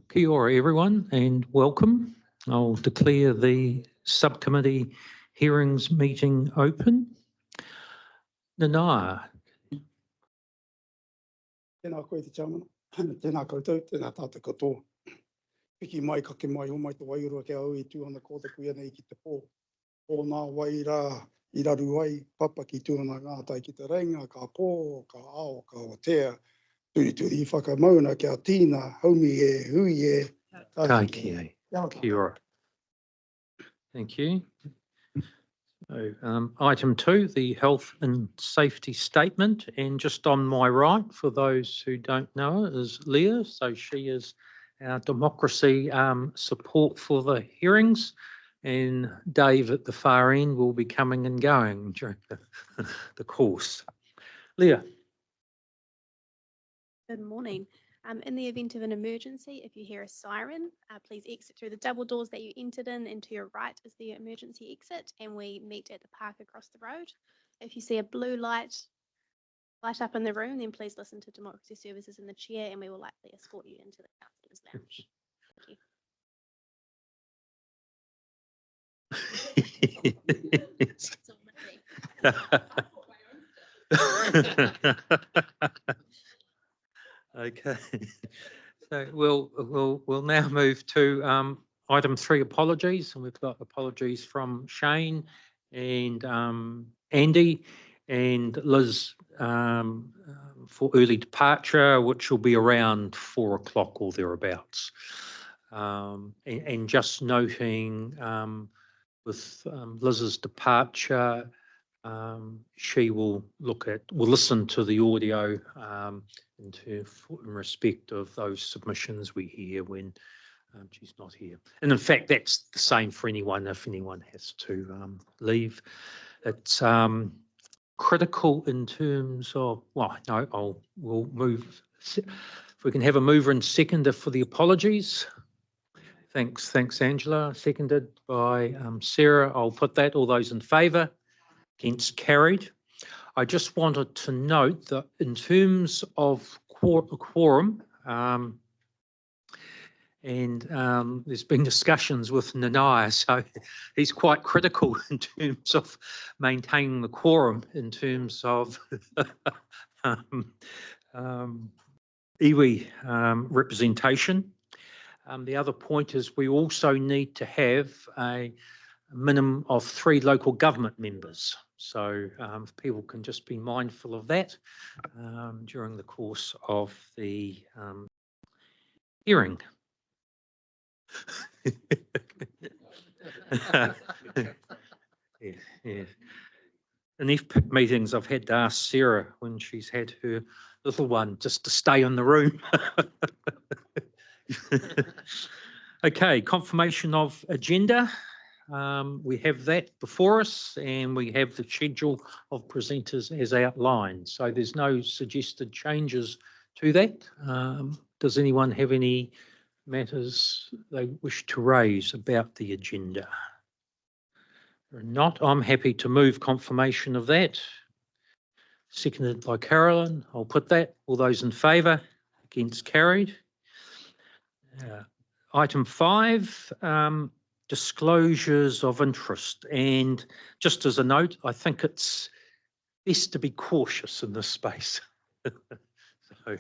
Kia ora everyone and welcome. I'll declare the subcommittee hearings meeting open. Nanaia. Tēnā koe te chairman, tēnā koutou, tēnā tātou katoa. Piki mai ka ke mai o mai te wairua ke au I tūana ko te kuia nei ki te pō. O nā waira I raru ai, papa ki tūana ngātai ki te reinga, ka pō, ka ao, ka otea. Turi whakamauna kia tīna, haumi e, hui e. Kai ki. Kia ora. Thank you. So, item 2, the health and safety statement. And just on my right, for those who don't know, is Leah. So she is our democracy support for the hearings. And Dave at the far end will be coming and going during the course. Leah. Good morning. In the event of an emergency, if you hear a siren, please exit through the double doors that you entered in, and to your right is the emergency exit, and we meet at the park across the road. If you see a blue light up in the room, then please listen to Democracy Services in the chair, and we will likely escort you into the councillors' lounge. Thank you. Okay, so we'll now move to item 3, apologies, and we've got apologies from Shane and Andy and Liz for early departure, which will be around 4 o'clock or thereabouts. And just noting with Liz's departure, she will listen to the audio in respect of those submissions we hear when she's not here. And in fact, that's the same for anyone if anyone has to leave. It's critical in terms of, well, no, we'll move. If we can have a mover and seconder for the apologies. Thanks, Angela. Seconded by Sarah. I'll put that. All those in favour? Against? Carried. I just wanted to note that in terms of quorum, and there's been discussions with Nanaia, so he's quite critical in terms of maintaining the quorum in terms of iwi representation. The other point is we also need to have a minimum of 3 local government members. So if people can just be mindful of that during the course of the hearing. Yeah. In FPIC meetings, I've had to ask Sarah when she's had her little one just to stay in the room. Okay, confirmation of agenda. We have that before us, and we have the schedule of presenters as outlined. So there's no suggested changes to that. Does anyone have any matters they wish to raise about the agenda? If not, I'm happy to move confirmation of that. Seconded by Carolyn. I'll put that. All those in favour? Against? Carried. Item 5. Disclosures of interest, and just as a note, I think it's best to be cautious in this space. So,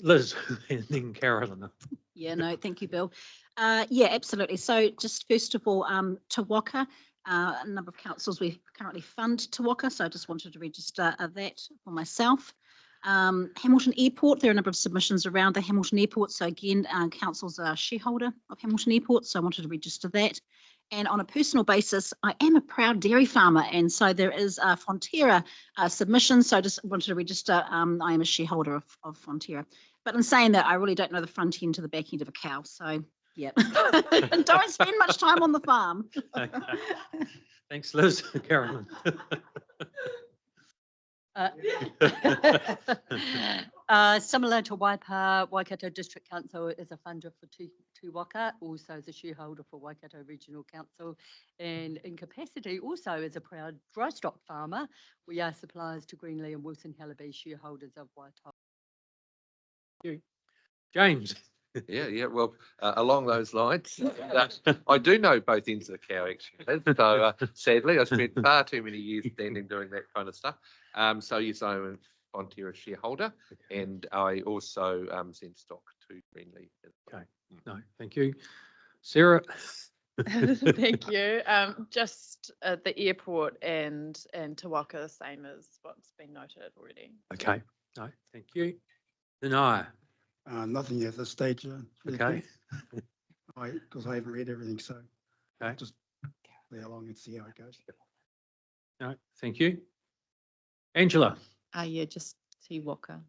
Liz and then Carolyn. Yeah, no, thank you, Bill. Yeah, absolutely. So just first of all, Te Waka, a number of councils we currently fund Te Waka, so I just wanted to register that for myself. Hamilton Airport, there are a number of submissions around the Hamilton Airport. So again, council's a shareholder of Hamilton Airport, so I wanted to register that. And on a personal basis, I am a proud dairy farmer, and so there is a Fonterra submission, so I just wanted to register. I am a shareholder of Fonterra. But in saying that, I really don't know the front end to the back end of a cow, so yeah. Don't spend much time on the farm. Okay. Thanks, Liz. Carolyn. Similar to Waipa, Waikato District Council is a funder for Te Waka, also as a shareholder for Waikato Regional Council, and in capacity also as a proud dry stock farmer. We are suppliers to Greenlee and Wilson Halliby, shareholders of Waitoa. Thank you. James. Yeah. Well, along those lines, I do know both ends of the cow actually. So sadly, I spent far too many years standing doing that kind of stuff. So yes, I'm a Fonterra shareholder, and I also send stock to Greenleaf. Okay, no, thank you. Sarah? Thank you. Just the airport and Te Waka, the same as what's been noted already. Okay, no, thank you. Denia? Nothing at this stage. Okay, Because I haven't read everything, so okay, just play along and see how it goes. no, thank you. Angela? Yeah, just Te Waka.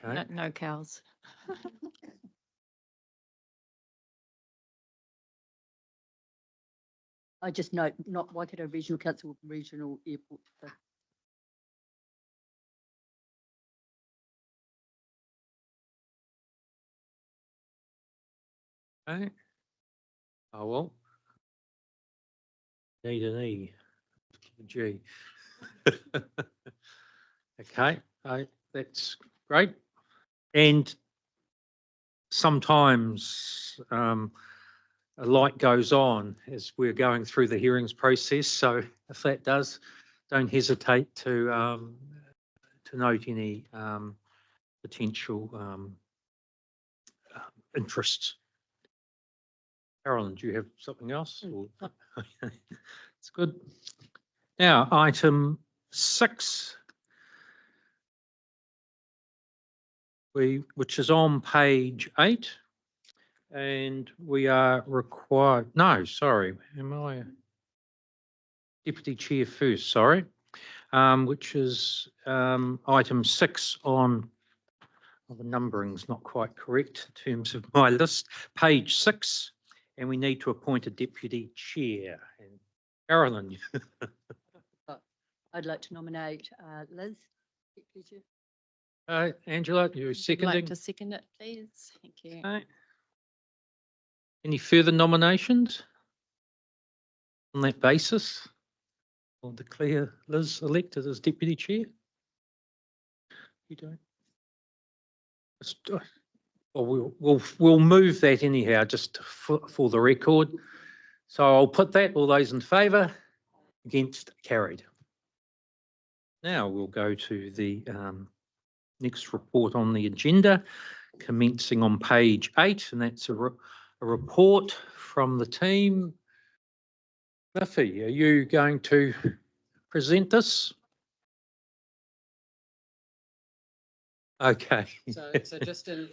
Okay, No cows. I just note, not Waikato Regional Council, Regional Airport. okay. Oh, well. Need an E. G. Okay, that's great. And sometimes a light goes on as we're going through the hearings process. So if that does, don't hesitate to note any potential interests. Carolyn, do you have something else? It's good. Now, item 6, which is on page 8, and we are required, no, sorry, am I deputy chair first, sorry, which is item 6 on, well, the numbering's not quite correct in terms of my list, page 6, and we need to appoint a deputy chair. And Carolyn, I'd like to nominate Liz. Deputy Chair. Angela, you Would seconding? like to second it, please. Thank you. Okay. Any further nominations on that basis? I'll declare Liz elected as deputy chair. You don't? Well, we'll move that anyhow, just for the record. So I'll put that. All those in favour? Against? Carried. Now we'll go to the next report on the agenda, commencing on page 8, and that's a report from the team. Miffy, are you going to present this? Okay. So just in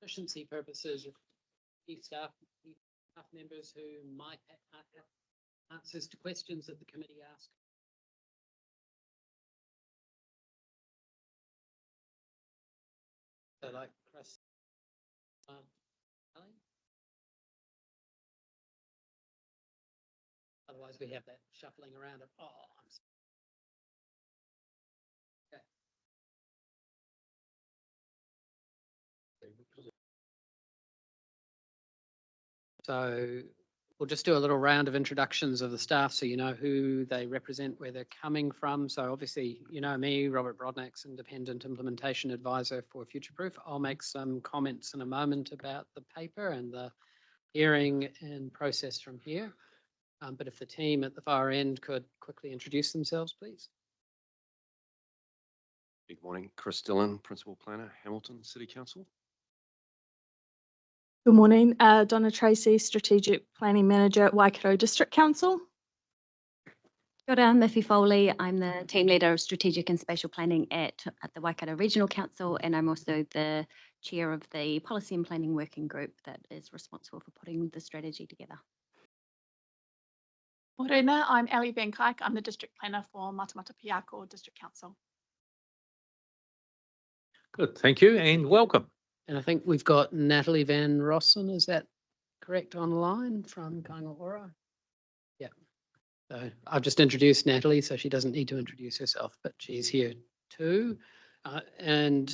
efficiency purposes, key staff members who might have answers to questions that the committee asked. So like Chris. Ellie? Otherwise we have that shuffling around of, oh, I'm sorry. So we'll just do a little round of introductions of the staff so you know who they represent, where they're coming from. So obviously, you know me, Robert Brodnick's Independent Implementation Advisor for Future Proof. I'll make some comments in a moment about the paper and the hearing and process from here. But if the team at the far end could quickly introduce themselves, please. Good morning, Chris Dillon, Principal Planner, Hamilton City Council. Good morning, Donna Tracy, Strategic Planning Manager at Waikato District Council. Kia ora, Miffy Foley. I'm the Team Leader of Strategic and Spatial Planning at the Waikato Regional Council, and I'm also the Chair of the Policy and Planning Working Group that is responsible for putting the strategy together. Morena, I'm Ellie Van Kyk. I'm the District Planner for Matamata Piako District Council. Good, thank you and welcome. And I think we've got Natalie Van Rossen, is that correct, online from Kaingaora? Yeah. So I've just introduced Natalie, so she doesn't need to introduce herself, but she's here too. And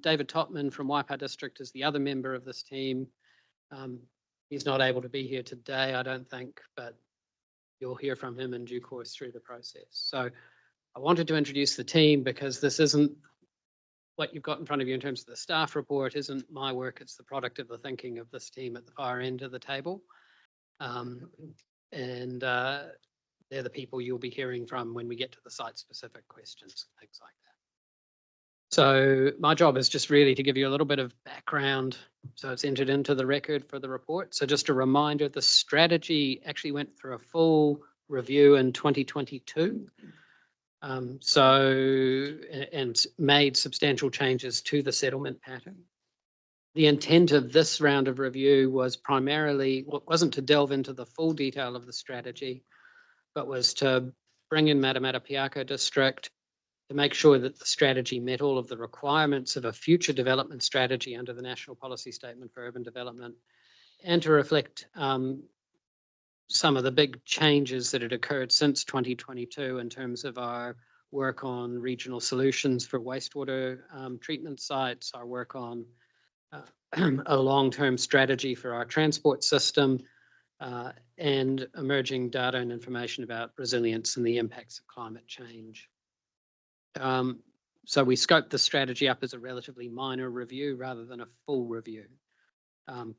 David Topman from Waipa District is the other member of this team. He's not able to be here today, I don't think, but you'll hear from him in due course through the process. So I wanted to introduce the team because this isn't what you've got in front of you in terms of the staff report isn't my work, it's the product of the thinking of this team at the far end of the table. They're the people you'll be hearing from when we get to the site-specific questions, things like that. So my job is just really to give you a little bit of background, so it's entered into the record for the report. So just a reminder, the strategy actually went through a full review in 2022. And made substantial changes to the settlement pattern. The intent of this round of review was primarily, wasn't to delve into the full detail of the strategy, but was to bring in Matamata District to make sure that the strategy met all of the requirements of a future development strategy under the National Policy Statement for Urban Development, and to reflect some of the big changes that had occurred since 2022 in terms of our work on regional solutions for wastewater treatment sites, our work on a long-term strategy for our transport system, and emerging data and information about resilience and the impacts of climate change. So we scoped the strategy up as a relatively minor review rather than a full review.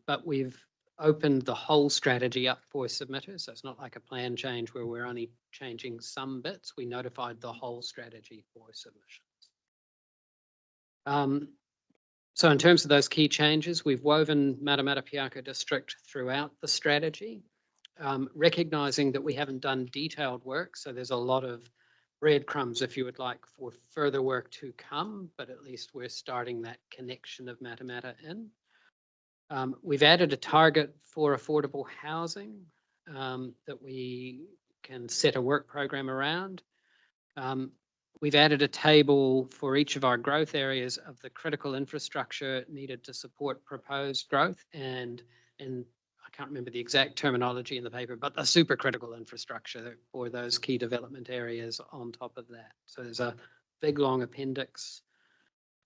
But we've opened the whole strategy up for submitters. So it's not like a plan change where we're only changing some bits. We notified the whole strategy for submissions. So in terms of those key changes, we've woven Matamata District throughout the strategy, recognizing that we haven't done detailed work. So there's a lot of breadcrumbs, if you would like, for further work to come, but at least we're starting that connection of Matamata in. We've added a target for affordable housing that we can set a work program around. We've added a table for each of our growth areas of the critical infrastructure needed to support proposed growth, and I can't remember the exact terminology in the paper, but the supercritical infrastructure for those key development areas on top of that. So there's a big long appendix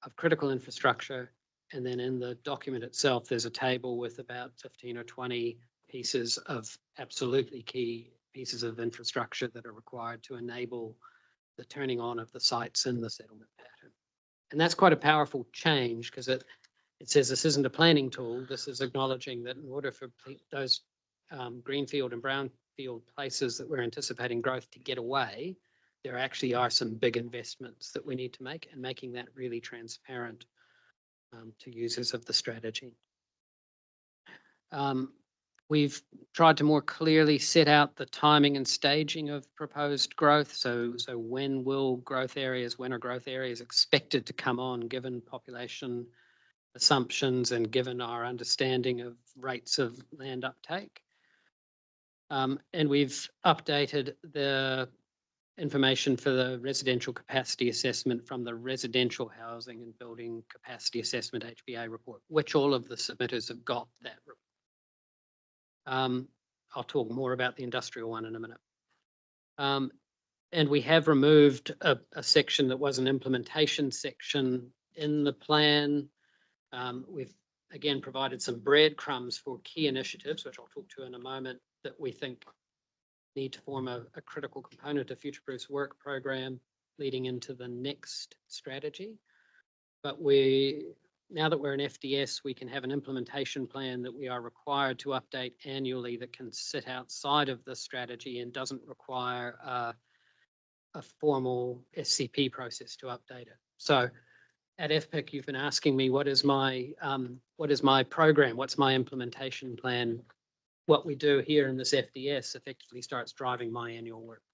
of critical infrastructure. And then in the document itself, there's a table with about 15 or 20 pieces of absolutely key pieces of infrastructure that are required to enable the turning on of the sites in the settlement pattern. And that's quite a powerful change because it says this isn't a planning tool. This is acknowledging that in order for those greenfield and brownfield places that we're anticipating growth to get away, there actually are some big investments that we need to make, and making that really transparent to users of the strategy. We've tried to more clearly set out the timing and staging of proposed growth. So when are growth areas expected to come on given population assumptions and given our understanding of rates of land uptake? And we've updated the information for the residential capacity assessment from the Residential Housing and Building Capacity Assessment HBA report, which all of the submitters have got that report. I'll talk more about the industrial one in a minute. And we have removed a section that was an implementation section in the plan. We've again provided some breadcrumbs for key initiatives, which I'll talk to in a moment, that we think need to form a critical component of Future Proof's work program leading into the next strategy. But now that we're in FDS, we can have an implementation plan that we are required to update annually that can sit outside of the strategy and doesn't require a formal SCP process to update it. So at FPIC, you've been asking me, what is my program? What's my implementation plan? What we do here in this FDS effectively starts driving my annual work.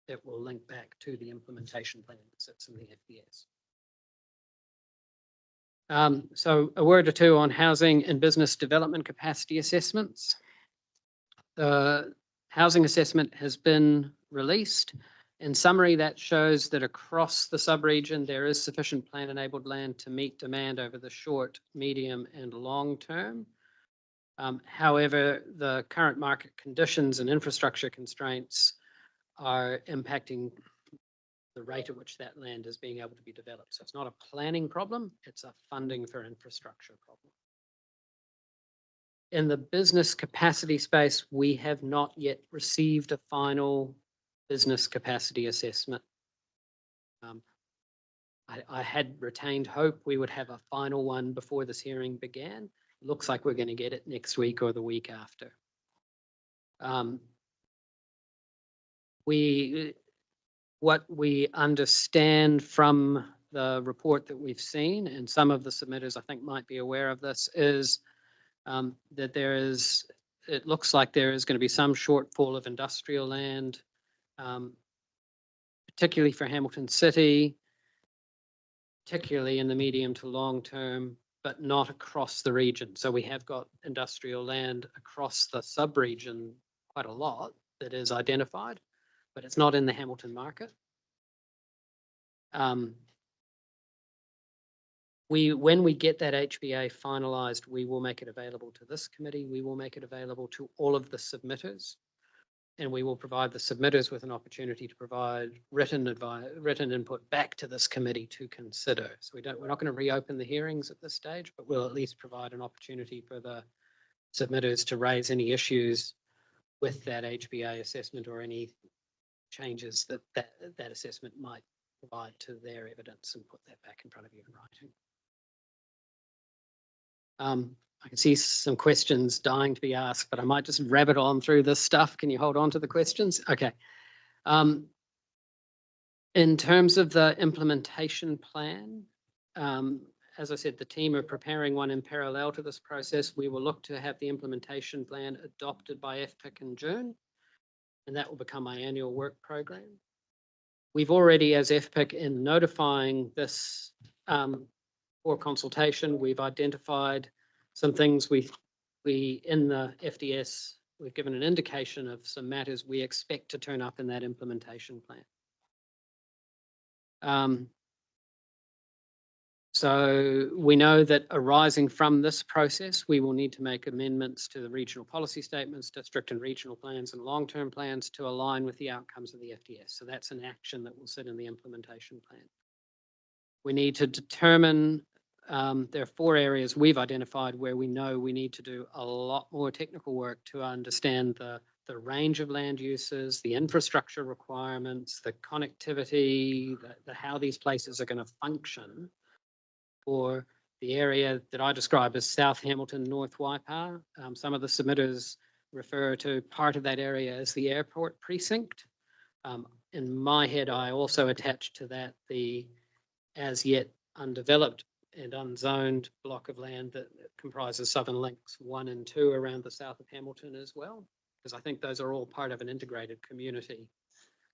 It will link back to the implementation plan that sits in the FDS. So a word or two on housing and business development capacity assessments. The housing assessment has been released. In summary, that shows that across the sub-region, there is sufficient plan-enabled land to meet demand over the short, medium, and long term. However, the current market conditions and infrastructure constraints are impacting the rate at which that land is being able to be developed. So it's not a planning problem, it's a funding for infrastructure problem. In the business capacity space, we have not yet received a final business capacity assessment. I had retained hope we would have a final one before this hearing began. Looks like we're going to get it next week or the week after. What we understand from the report that we've seen, and some of the submitters I think might be aware of this, is that it looks like there is going to be some shortfall of industrial land, particularly for Hamilton City, particularly in the medium to long term, but not across the region. So we have got industrial land across the sub-region quite a lot that is identified, but it's not in the Hamilton market. When we get that HBA finalized, we will make it available to this committee. We will make it available to all of the submitters. And we will provide the submitters with an opportunity to provide written input back to this committee to consider. So we're not going to reopen the hearings at this stage, but we'll at least provide an opportunity for the submitters to raise any issues with that HBA assessment or any changes that assessment might provide to their evidence, and put that back in front of you in writing. I can see some questions dying to be asked, but I might just rabbit on through this stuff. Can you hold on to the questions? Okay. In terms of the implementation plan, as I said, the team are preparing one in parallel to this process. We will look to have the implementation plan adopted by FPIC in June, and that will become our annual work program. We've already, as FPIC, in notifying this for consultation, we've identified some things we in the FDS, we've given an indication of some matters we expect to turn up in that implementation plan. So we know that arising from this process, we will need to make amendments to the regional policy statements, district and regional plans, and long-term plans to align with the outcomes of the FDS. So that's an action that will sit in the implementation plan. We need to determine, there are 4 areas we've identified where we know we need to do a lot more technical work to understand the range of land uses, the infrastructure requirements, the connectivity, how these places are going to function for the area that I describe as South Hamilton, North Waipa. Some of the submitters refer to part of that area as the airport precinct. In my head, I also attached to that the as yet undeveloped and unzoned block of land that comprises Southern Links 1 and 2 around the south of Hamilton as well, because I think those are all part of an integrated community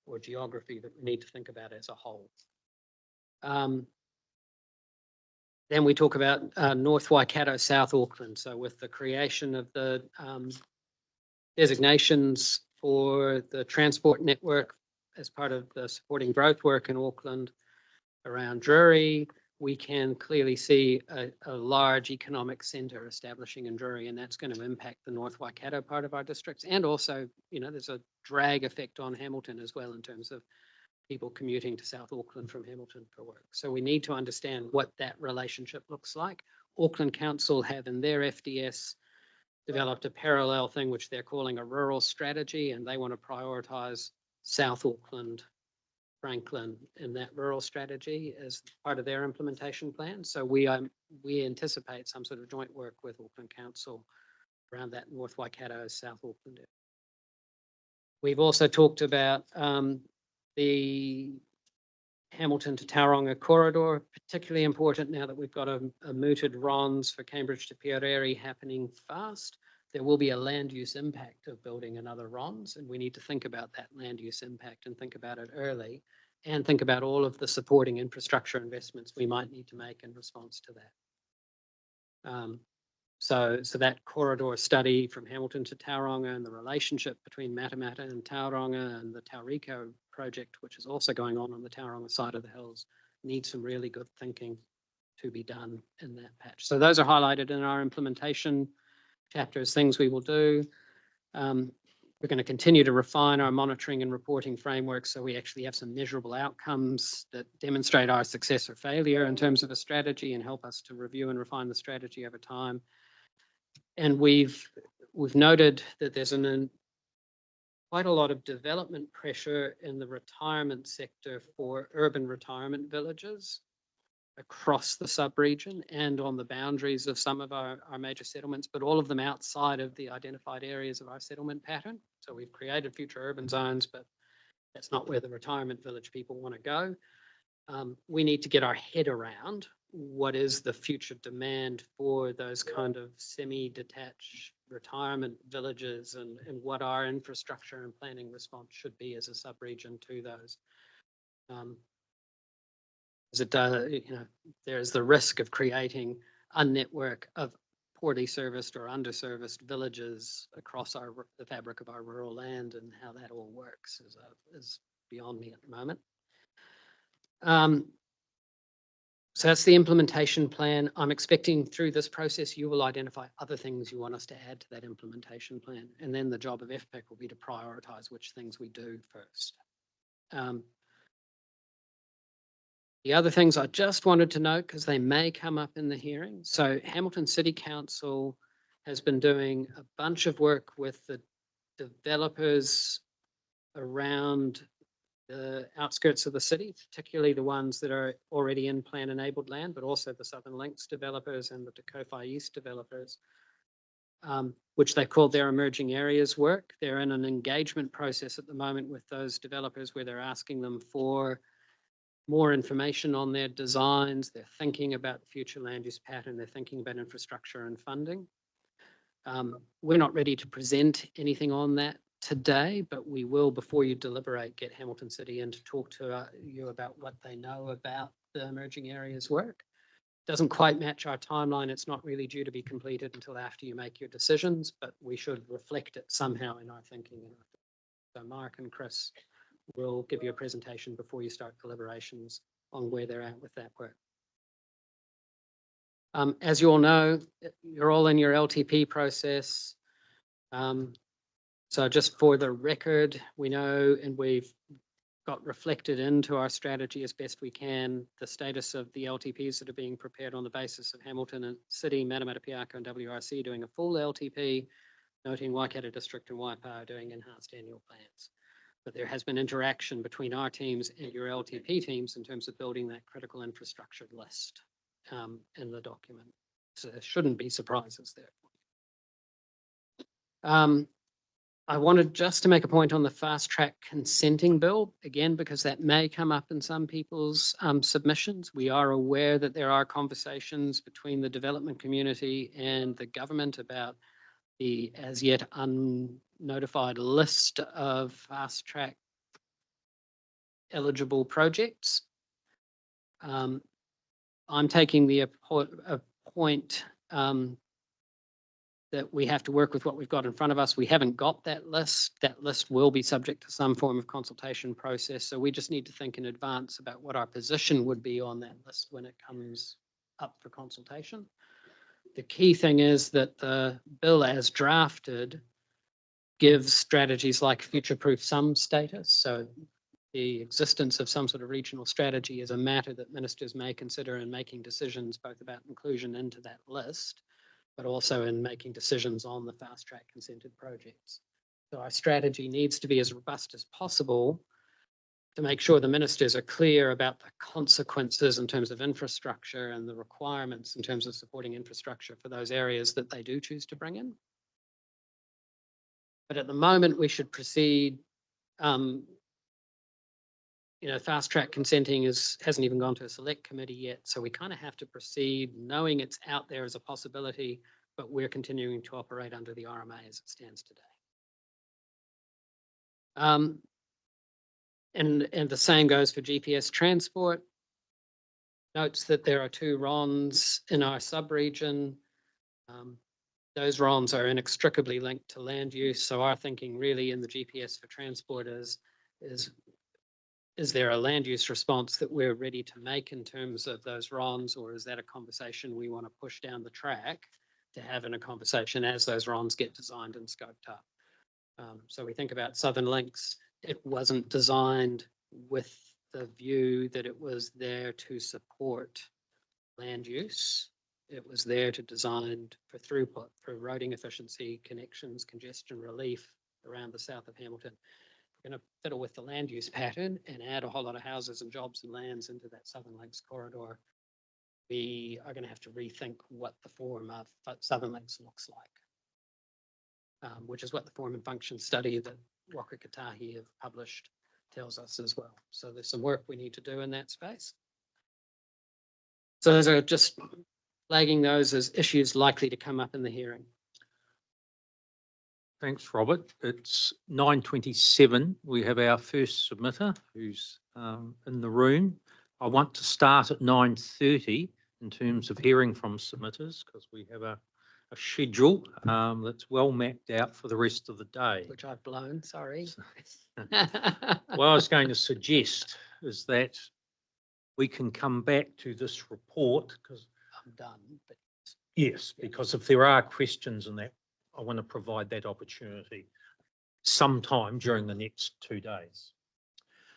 or geography that we need to think about as a whole. Then we talk about North Waikato, South Auckland. So with the creation of the designations for the transport network as part of the supporting growth work in Auckland around Drury, we can clearly see a large economic centre establishing in Drury, and that's going to impact the North Waikato part of our districts. And also, there's a drag effect on Hamilton as well in terms of people commuting to South Auckland from Hamilton for work. So we need to understand what that relationship looks like. Auckland Council have in their FDS developed a parallel thing which they're calling a rural strategy, and they want to prioritise South Auckland, Franklin in that rural strategy as part of their implementation plan. So we anticipate some sort of joint work with Auckland Council around that North Waikato, South Auckland area. We've also talked about the Hamilton to Tauranga corridor, particularly important now that we've got a mooted RONS for Cambridge to Pierere happening fast. There will be a land use impact of building another RONS, and we need to think about that land use impact and think about it early, and think about all of the supporting infrastructure investments we might need to make in response to that. So that corridor study from Hamilton to Tauranga and the relationship between Matamata and Tauranga and the Tauriko project, which is also going on the Tauranga side of the hills, needs some really good thinking to be done in that patch. So those are highlighted in our implementation chapter as things we will do. We're going to continue to refine our monitoring and reporting framework so we actually have some measurable outcomes that demonstrate our success or failure in terms of a strategy and help us to review and refine the strategy over time. And we've noted that there's quite a lot of development pressure in the retirement sector for urban retirement villages. across the sub-region and on the boundaries of some of our major settlements, but all of them outside of the identified areas of our settlement pattern. So we've created future urban zones, but that's not where the retirement village people want to go. We need to get our head around what is the future demand for those kind of semi-detached retirement villages and what our infrastructure and planning response should be as a sub-region to those. As it does, there's the risk of creating a network of poorly serviced or underserviced villages across the fabric of our rural land, and how that all works is beyond me at the moment. So that's the implementation plan. I'm expecting through this process, you will identify other things you want us to add to that implementation plan. And then the job of FPIC will be to prioritize which things we do first. The other things I just wanted to note, because they may come up in the hearing. So Hamilton City Council has been doing a bunch of work with the developers around the outskirts of the city, particularly the ones that are already in plan enabled land, but also the Southern Links developers and the Kofi East developers, which they called their emerging areas work. They're in an engagement process at the moment with those developers where they're asking them for more information on their designs. They're thinking about the future land use pattern. They're thinking about infrastructure and funding. We're not ready to present anything on that today, but we will, before you deliberate, get Hamilton City in to talk to you about what they know about the emerging areas work. Doesn't quite match our timeline. It's not really due to be completed until after you make your decisions, but we should reflect it somehow in our thinking. So Mark and Chris will give you a presentation before you start deliberations on where they're at with that work. As you all know, you're all in your LTP process. So just for the record, we know, and we've got reflected into our strategy as best we can, the status of the LTPs that are being prepared on the basis of Hamilton and City, Matamata Piaka and WRC doing a full LTP, noting Waikato District and Waipawa doing enhanced annual plans. But there has been interaction between our teams and your LTP teams in terms of building that critical infrastructure list in the document. So there shouldn't be surprises there. I wanted just to make a point on the fast track consenting bill, again, because that may come up in some people's submissions. We are aware that there are conversations between the development community and the government about the as yet unnotified list of fast track eligible projects. I'm taking the point that we have to work with what we've got in front of us. We haven't got that list. That list will be subject to some form of consultation process. So we just need to think in advance about what our position would be on that list when it comes up for consultation. The key thing is that the bill as drafted gives strategies like future-proof sum status. So the existence of some sort of regional strategy is a matter that ministers may consider in making decisions both about inclusion into that list, but also in making decisions on the fast track consented projects. So our strategy needs to be as robust as possible to make sure the ministers are clear about the consequences in terms of infrastructure and the requirements in terms of supporting infrastructure for those areas that they do choose to bring in. But at the moment, we should proceed. Fast track consenting hasn't even gone to a select committee yet. So we kind of have to proceed knowing it's out there as a possibility, but we're continuing to operate under the RMA as it stands today. And the same goes for GPS transport. Notes that there are 2 RONs in our sub-region. Those RONs are inextricably linked to land use. So our thinking really in the GPS for transport is there a land use response that we're ready to make in terms of those RONs, or is that a conversation we want to push down the track to have in a conversation as those RONs get designed and scoped up? So we think about Southern Links. It wasn't designed with the view that it was there to support land use. It was there to design for throughput, for roading efficiency, connections, congestion relief around the south of Hamilton. We're going to fiddle with the land use pattern and add a whole lot of houses and jobs and lands into that Southern Lakes corridor. we are going to have to rethink what the Forum of Southern Lakes looks like, which is what the Form and Function study that Waka Kotahi have published tells us as well. So there's some work we need to do in that space. So those are just flagging those as issues likely to come up in the hearing. Thanks, Robert. It's 9:27. We have our first submitter who's in the room. I want to start at 9:30 in terms of hearing from submitters because we have a schedule that's well mapped out for the rest of the day. Which I've blown, sorry. What I was going to suggest is that we can come back to this report because I'm done, but yes, because if there are questions in that, I want to provide that opportunity sometime during the next 2 days.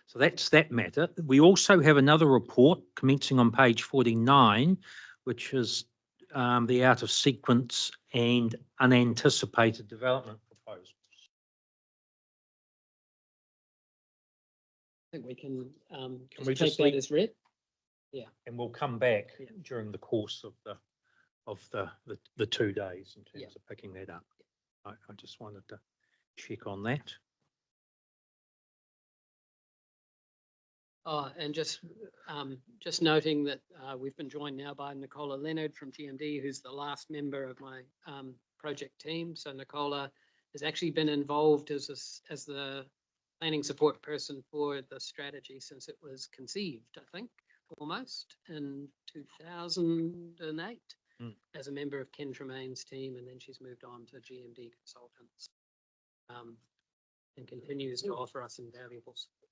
So that's that matter. We also have another report commencing on page 49, which is the out of sequence and unanticipated development proposals. I think we can we just just take that leave- as read. And we'll come back Yeah. during the course of the 2 days in terms Yeah. of picking that up. I just wanted to check on that. Oh, and just noting that we've been joined now by Nicola Leonard from GMD, who's the last member of my project team. So Nicola has actually been involved as the planning support person for the strategy since it was conceived, I think, almost in 2008 as a member of Ken Tremaine's team, and then she's moved on to GMD Consultants and continues to offer us invaluable support.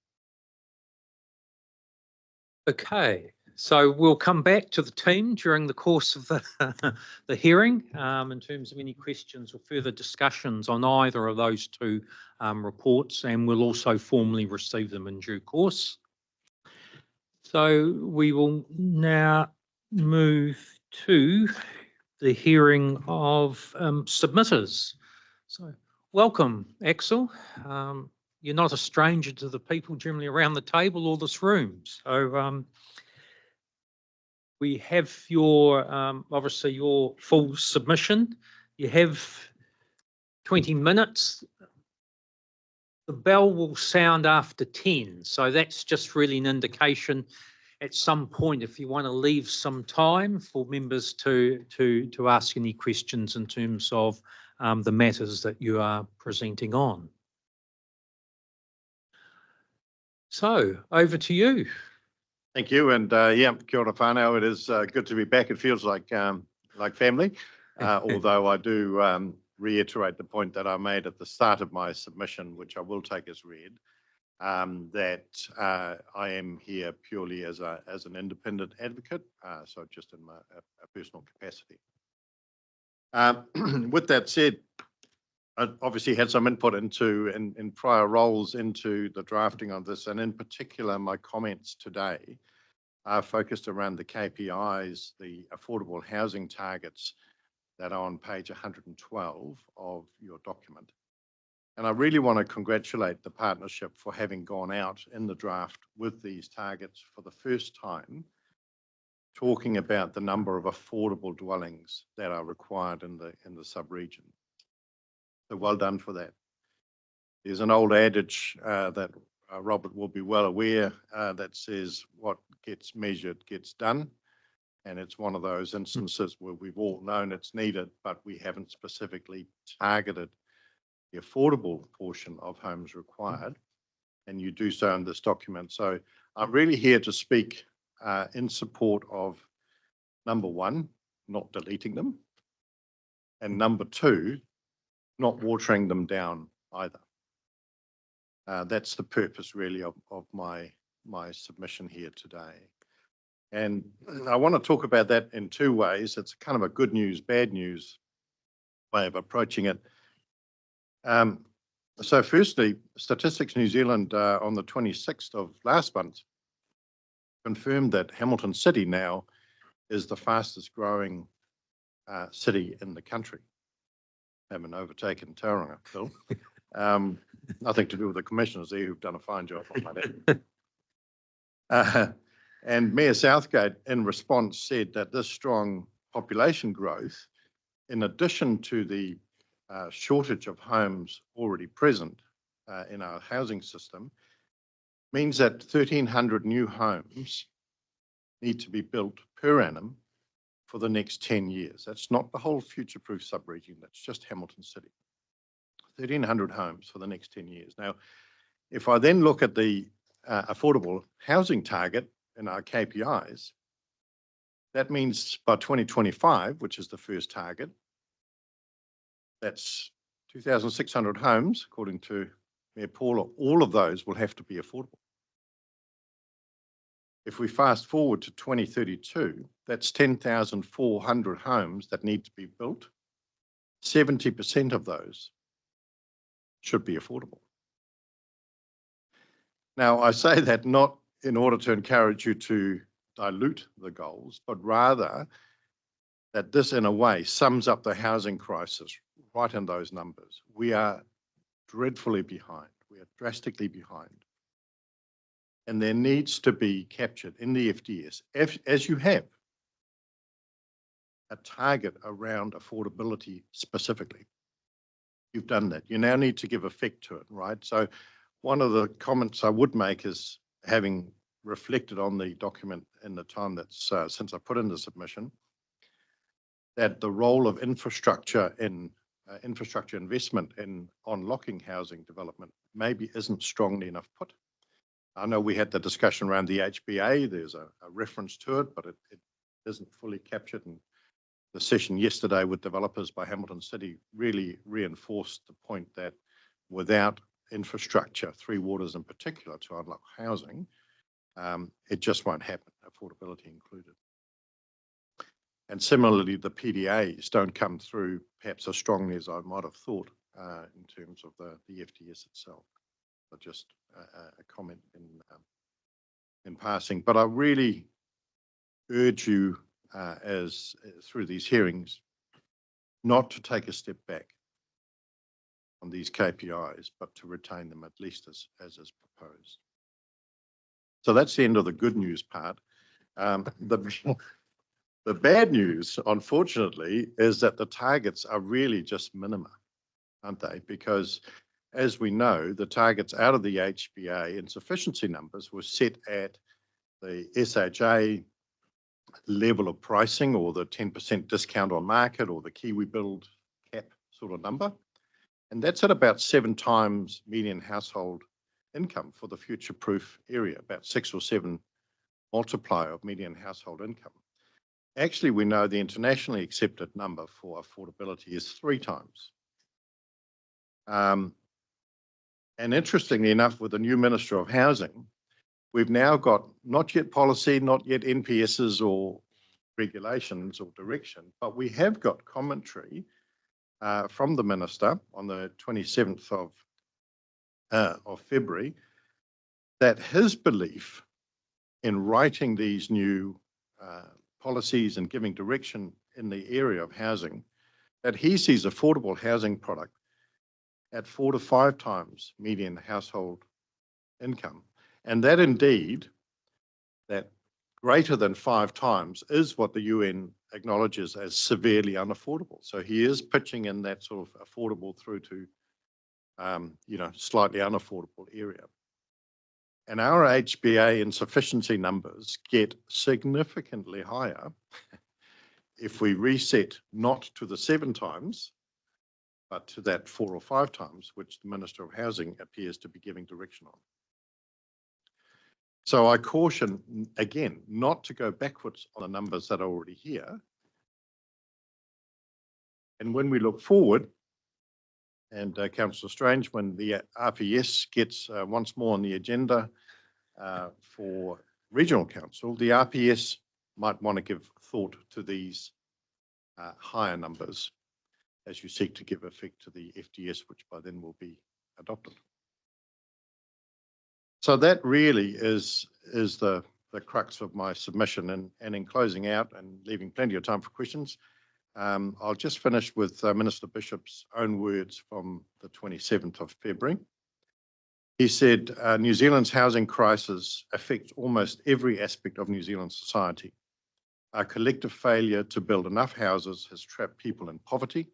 Okay, so we'll come back to the team during the course of the hearing in terms of any questions or further discussions on either of those two reports, and we'll also formally receive them in due course. So we will now move to the hearing of submitters. So welcome, Axel. You're not a stranger to the people generally around the table or this room. So we have your, obviously your full submission. You have 20 minutes. The bell will sound after 10. So that's just really an indication at some point if you want to leave some time for members to ask any questions in terms of the matters that you are presenting on. So over to you. Thank you. And yeah, kia ora whānau. It is good to be back. It feels like family, although I do reiterate the point that I made at the start of my submission, which I will take as read, that I am here purely as an independent advocate, so just in a personal capacity. With that said, I obviously had some input in prior roles into the drafting of this, and in particular, my comments today are focused around the KPIs, the affordable housing targets that are on page 112 of your document. And I really want to congratulate the partnership for having gone out in the draft with these targets for the first time, talking about the number of affordable dwellings that are required in the sub-region. So well done for that. There's an old adage that Robert will be well aware that says what gets measured gets done. And it's one of those instances where we've all known it's needed, but we haven't specifically targeted the affordable portion of homes required. And you do so in this document. So I'm really here to speak in support of number one, not deleting them, and number two, not watering them down either. That's the purpose really of my submission here today. And I want to talk about that in two ways. It's kind of a good news, bad news way of approaching it. So firstly, Statistics New Zealand on the 26th of last month confirmed that Hamilton City now is the fastest growing city in the country. Haven't overtaken Tauranga, Phil. Nothing to do with the commissioners there who've done a fine job on that. And Mayor Southgate, in response, said that this strong population growth, in addition to the shortage of homes already present in our housing system, means that 1,300 new homes need to be built per annum for the next 10 years. That's not the whole future-proof sub-region, that's just Hamilton City. 1,300 homes for the next 10 years. Now, if I then look at the affordable housing target in our KPIs, that means by 2025, which is the first target, that's 2,600 homes, according to Mayor Paula. All of those will have to be affordable. If we fast forward to 2032, that's 10,400 homes that need to be built. 70% of those should be affordable. Now, I say that not in order to encourage you to dilute the goals, but rather that this, in a way, sums up the housing crisis right in those numbers. We are dreadfully behind. We are drastically behind. And there needs to be captured in the FDS, as you have, a target around affordability specifically. You've done that. You now need to give effect to it, right? So one of the comments I would make is, having reflected on the document in the time that's since I put in the submission, that the role of infrastructure investment in unlocking housing development maybe isn't strongly enough put. I know we had the discussion around the HBA. There's a reference to it, but it isn't fully captured. And the session yesterday with developers by Hamilton City really reinforced the point that without infrastructure, Three Waters in particular, to unlock housing, it just won't happen, affordability included. And similarly, the PDAs don't come through perhaps as strongly as I might have thought in terms of the FDS itself. But just a comment in passing. But I really urge you, as through these hearings, not to take a step back on these KPIs, but to retain them at least as is proposed. So that's the end of the good news part. The bad news, unfortunately, is that the targets are really just minima, aren't they? Because as we know, the targets out of the HBA insufficiency numbers were set at the SHA level of pricing, or the 10% discount on market, or the Kiwi Build cap sort of number. And that's at about 7 times median household income for the future-proof area, about 6 or 7 multiplier of median household income. Actually, we know the internationally accepted number for affordability is 3 times. And interestingly enough, with the new Minister of Housing, we've now got not yet policy, not yet NPSs or regulations or direction, but we have got commentary from the Minister on the 27th of February that his belief in writing these new policies and giving direction in the area of housing, that he sees affordable housing product at 4 to 5 times median household income. And that indeed, that greater than 5 times is what the UN acknowledges as severely unaffordable. So he is pitching in that sort of affordable through to, slightly unaffordable area. And our HBA insufficiency numbers get significantly higher if we reset not to the 7 times, but to that 4 or 5 times, which the Minister of Housing appears to be giving direction on. So I caution, again, not to go backwards on the numbers that are already here. And when we look forward, and Councillor Strange, when the RPS gets once more on the agenda for Regional Council, the RPS might want to give thought to these higher numbers as you seek to give effect to the FDS, which by then will be adopted. So that really is the crux of my submission. And in closing out and leaving plenty of time for questions, I'll just finish with Minister Bishop's own words from the 27th of February. He said, New Zealand's housing crisis affects almost every aspect of New Zealand society. Our collective failure to build enough houses has trapped people in poverty.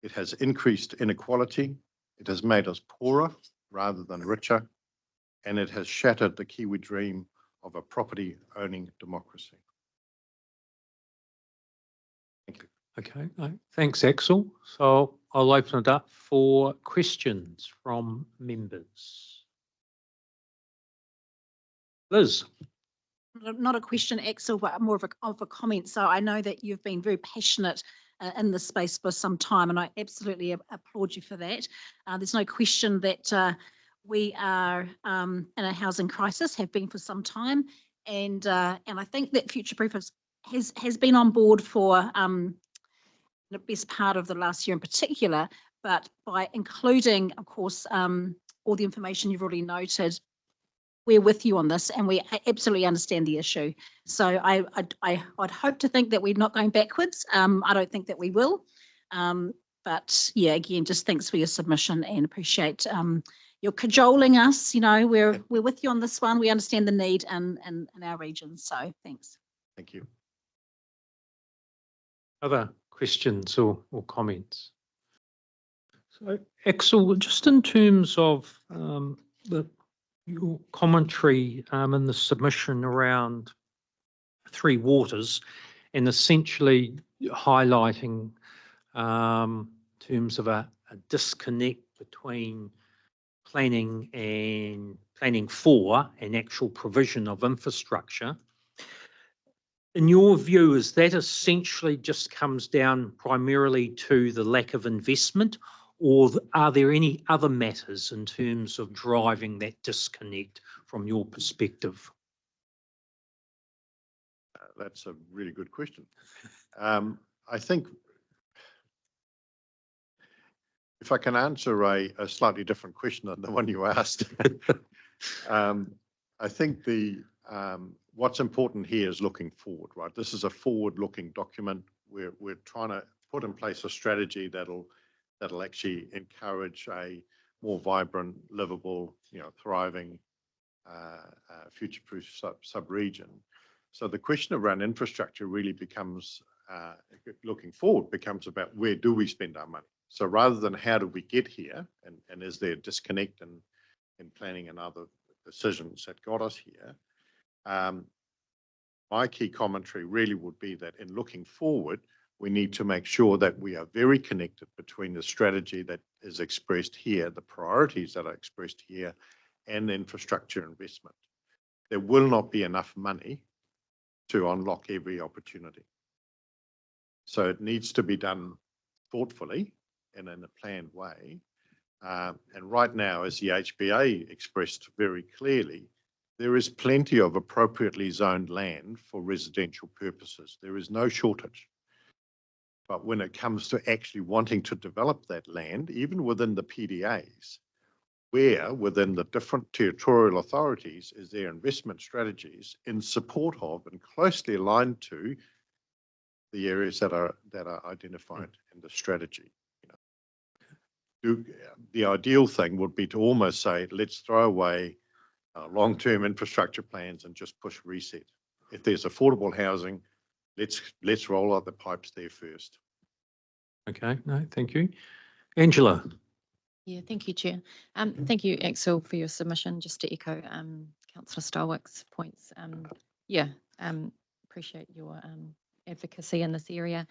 It has increased inequality. It has made us poorer rather than richer. And it has shattered the Kiwi dream of a property owning democracy. Thank you. Okay, no, thanks, Axel. So I'll open it up for questions from members. Liz. Not a question, Axel, but more of a comment. So I know that you've been very passionate in this space for some time, and I absolutely applaud you for that. There's no question that we are in a housing crisis, have been for some time, and I think that Future Proof has been on board for the best part of the last year in particular, but by including, of course, all the information you've already noted, we're with you on this, and we absolutely understand the issue. So I'd hope to think that we're not going backwards. I don't think that we will. But yeah, again, just thanks for your submission and appreciate your cajoling us. You know, we're with you on this one. We understand the need in our region. So thanks. Thank you. Other questions or comments? So Axel, just in terms of your commentary in the submission around Three Waters and essentially highlighting terms of a disconnect between planning for and actual provision of infrastructure. In your view, is that essentially just comes down primarily to the lack of investment, or are there any other matters in terms of driving that disconnect from your perspective? That's a really good question. I think if I can answer a slightly different question than the one you asked, I think what's important here is looking forward, right? This is a forward-looking document. We're trying to put in place a strategy that'll actually encourage a more vibrant, livable, thriving, future-proof sub-region. So the question around infrastructure really becomes, looking forward, becomes about where do we spend our money? So rather than how do we get here, and is there a disconnect in planning and other decisions that got us here, my key commentary really would be that in looking forward, we need to make sure that we are very connected between the strategy that is expressed here, the priorities that are expressed here, and infrastructure investment. There will not be enough money to unlock every opportunity. So it needs to be done thoughtfully and in a planned way. And right now, as the HBA expressed very clearly, there is plenty of appropriately zoned land for residential purposes. There is no shortage. But when it comes to actually wanting to develop that land, even within the PDAs, where within the different territorial authorities is there investment strategies in support of and closely aligned to the areas that are identified in the strategy. The ideal thing would be to almost say, let's throw away long-term infrastructure plans and just push reset. If there's affordable housing, let's roll out the pipes there first. Okay, no, thank you. Angela. Yeah, thank you, Chair. Thank you, Axel, for your submission. Just to echo Councillor Starwick's points. Appreciate your advocacy in this area.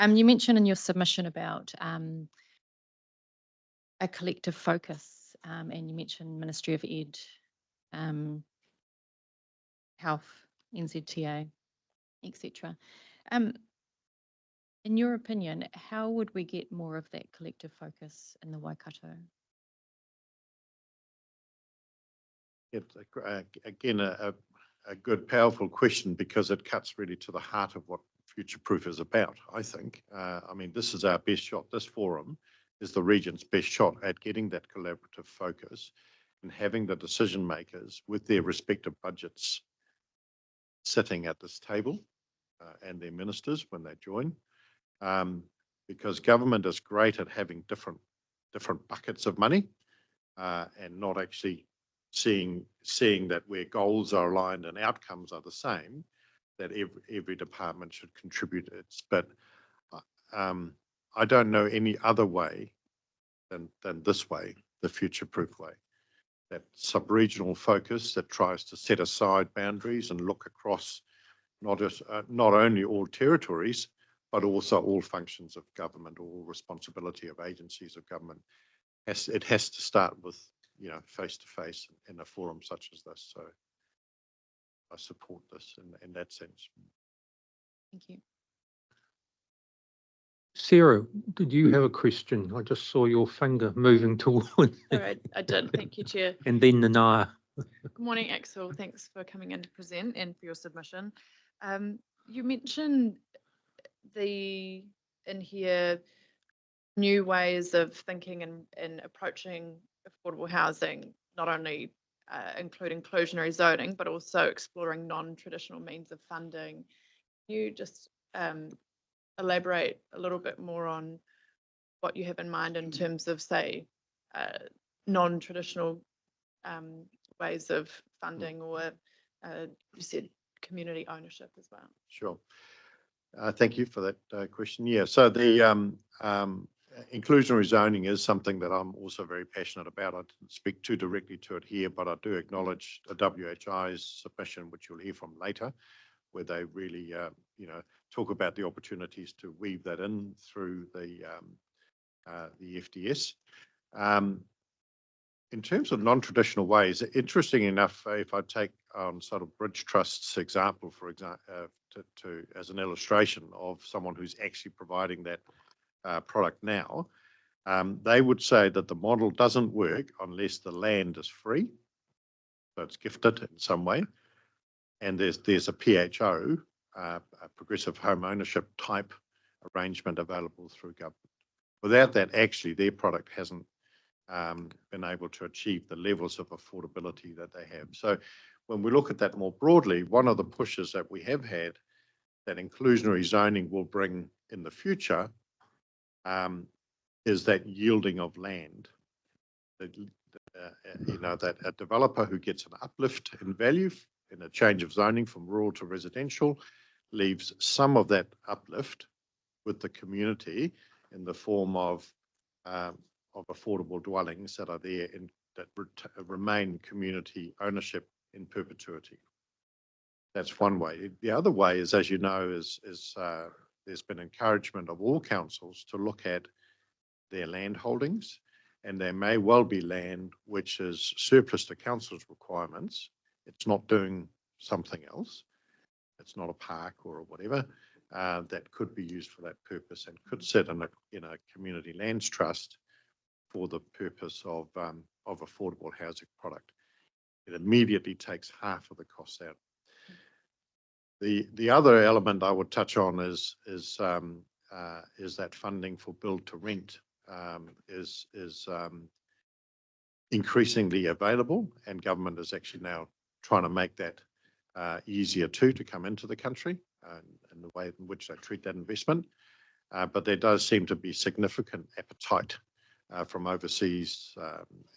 You mentioned in your submission about a collective focus, and you mentioned Ministry of Ed, Health, NZTA, etc. In your opinion, how would we get more of that collective focus in the Waikato? It's again a good, powerful question, because it cuts really to the heart of what Future Proof is about, I think. I mean, this is our best shot. This forum is the region's best shot at getting that collaborative focus and having the decision makers with their respective budgets sitting at this table and their ministers when they join. Because government is great at having different buckets of money, and not actually seeing that where goals are aligned and outcomes are the same, that every department should contribute its. But I don't know any other way than this way, the future-proof way. That sub-regional focus that tries to set aside boundaries and look across not only all territories, but also all functions of government, all responsibility of agencies of government. It has to start with, face-to-face in a forum such as this. So I support this in that sense. Thank you. Sarah, did you have a question? I just saw your finger moving towards. All right, I did. Thank you, Chair. And then Nanaia. Good morning, Axel. Thanks for coming in to present and for your submission. You mentioned in here new ways of thinking and approaching affordable housing, not only including inclusionary zoning, but also exploring non-traditional means of funding. Can you just elaborate a little bit more on what you have in mind in terms of, say, non-traditional ways of funding, or you said community ownership as well? Sure. Thank you for that question. Yeah, so the inclusionary zoning is something that I'm also very passionate about. I didn't speak too directly to it here, but I do acknowledge the WHI's submission, which you'll hear from later, where they really, talk about the opportunities to weave that in through the FDS. In terms of non-traditional ways, interesting enough, if I take sort of Bridge Trust's example, for example, as an illustration of someone who's actually providing that product now, they would say that the model doesn't work unless the land is free, so it's gifted in some way, and there's a PHO, a progressive home ownership type arrangement available through government. Without that, actually, their product hasn't been able to achieve the levels of affordability that they have. So when we look at that more broadly, one of the pushes that we have had that inclusionary zoning will bring in the future is that yielding of land. That a developer who gets an uplift in value in a change of zoning from rural to residential leaves some of that uplift with the community in the form of affordable dwellings that are there that remain community ownership in perpetuity. That's one way. The other way is, as you know, is there's been encouragement of all councils to look at their land holdings, and there may well be land which is surplus to council's requirements. It's not doing something else. It's not a park or whatever that could be used for that purpose and could sit in a community lands trust for the purpose of affordable housing product. It immediately takes half of the costs out. The other element I would touch on is that funding for build to rent is increasingly available, and government is actually now trying to make that easier to come into the country and the way in which they treat that investment. But there does seem to be significant appetite from overseas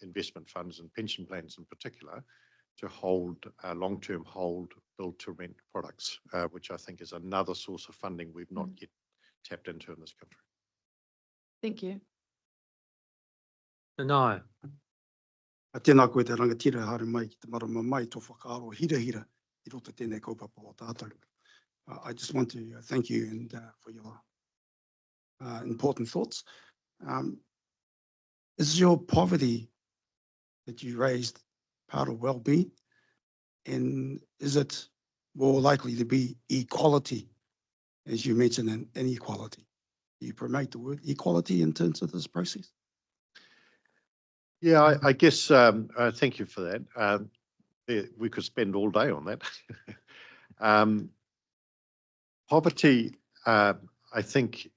investment funds and pension plans in particular to hold long-term hold build to rent products, which I think is another source of funding we've not yet tapped into in this country. Thank you. Nanaia. Tēnā koe te rangatira haere mai ki te marama mai tō whakaaro hira I roto tēnei kaupapa o tātou. I just want to thank you and for your important thoughts. Is your poverty that you raised part of well-being, and is it more likely to be equality, as you mentioned, an inequality? Do you promote the word equality in terms of this process? Yeah, I guess, thank you for that. We could spend all day on that. Poverty, I think,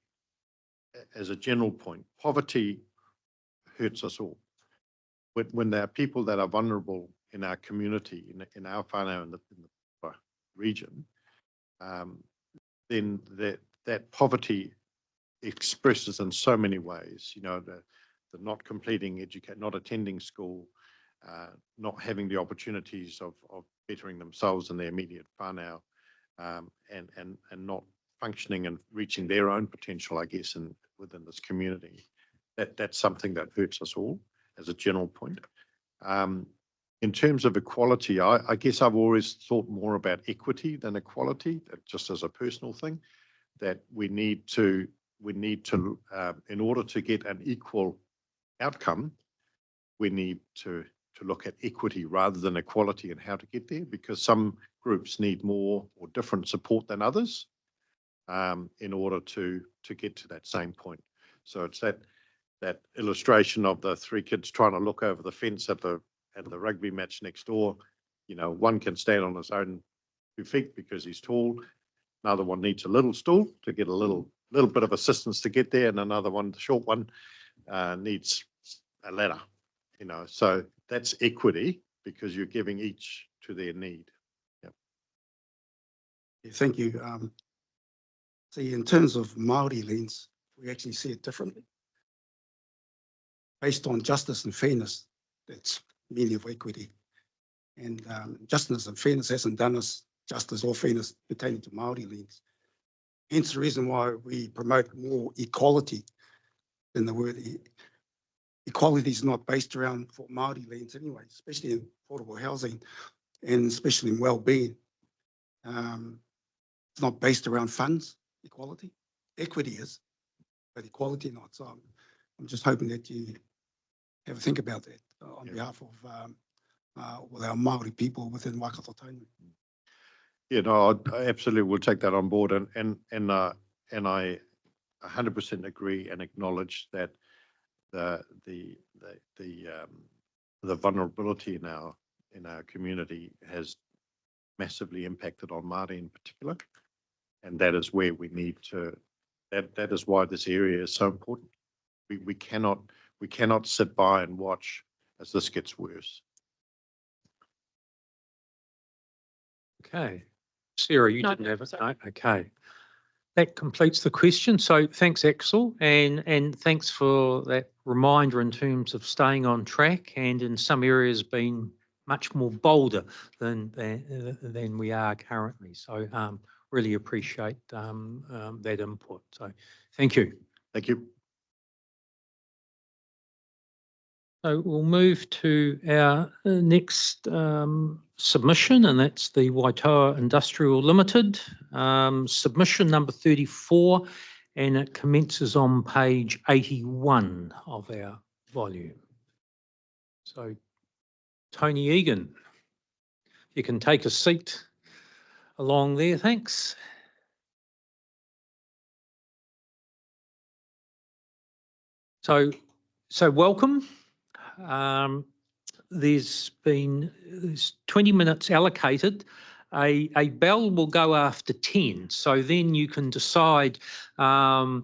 as a general point, poverty hurts us all. When there are people that are vulnerable in our community, in our whānau, in the region, then that poverty expresses in so many ways. not completing not attending school, not having the opportunities of bettering themselves in their immediate whānau, and not functioning and reaching their own potential, I guess, within this community. That's something that hurts us all as a general point. In terms of equality, I guess I've always thought more about equity than equality, just as a personal thing, that we need to, in order to get an equal outcome, we need to look at equity rather than equality and how to get there, because some groups need more or different support than others in order to get to that same point. So it's that illustration of the three kids trying to look over the fence at the rugby match next door. You know, one can stand on his own 2 feet because he's tall. Another one needs a little stool to get a little bit of assistance to get there, and another one, the short one, needs a ladder. You know, so that's equity because you're giving each to their need. Yep. Yeah, thank you. See, in terms of Māori lens, we actually see it differently. Based on justice and fairness, that's meaning of equity. And justice and fairness hasn't done us justice or fairness pertaining to Māori lens. Hence the reason why we promote more equality than the word equality is not based around for Māori lens anyway, especially in affordable housing and especially in well-being. It's not based around funds, equality. Equity is, but equality not. So I'm just hoping that you have a think about that on behalf of with our Māori people within Waikato Tainui. Yeah, no, I absolutely will take that on board, and I 100% agree and acknowledge that the vulnerability in our community has massively impacted on Māori in particular, and that is where we need to. That is why this area is so important. We cannot sit by and watch as this gets worse. Okay. Sarah, you No, didn't have it? sorry. No? Okay. That completes the question. So thanks, Axel, and thanks for that reminder in terms of staying on track and in some areas being much more bolder than we are currently. So really appreciate that input. So thank you. Thank you. So we'll move to our next submission, and that's the Waitoa Industrial Limited, submission number 34, and it commences on page 81 of our volume. So Tony Egan, you can take a seat along there, thanks. So welcome. There's 20 minutes allocated. A bell will go after 10. So then you can decide then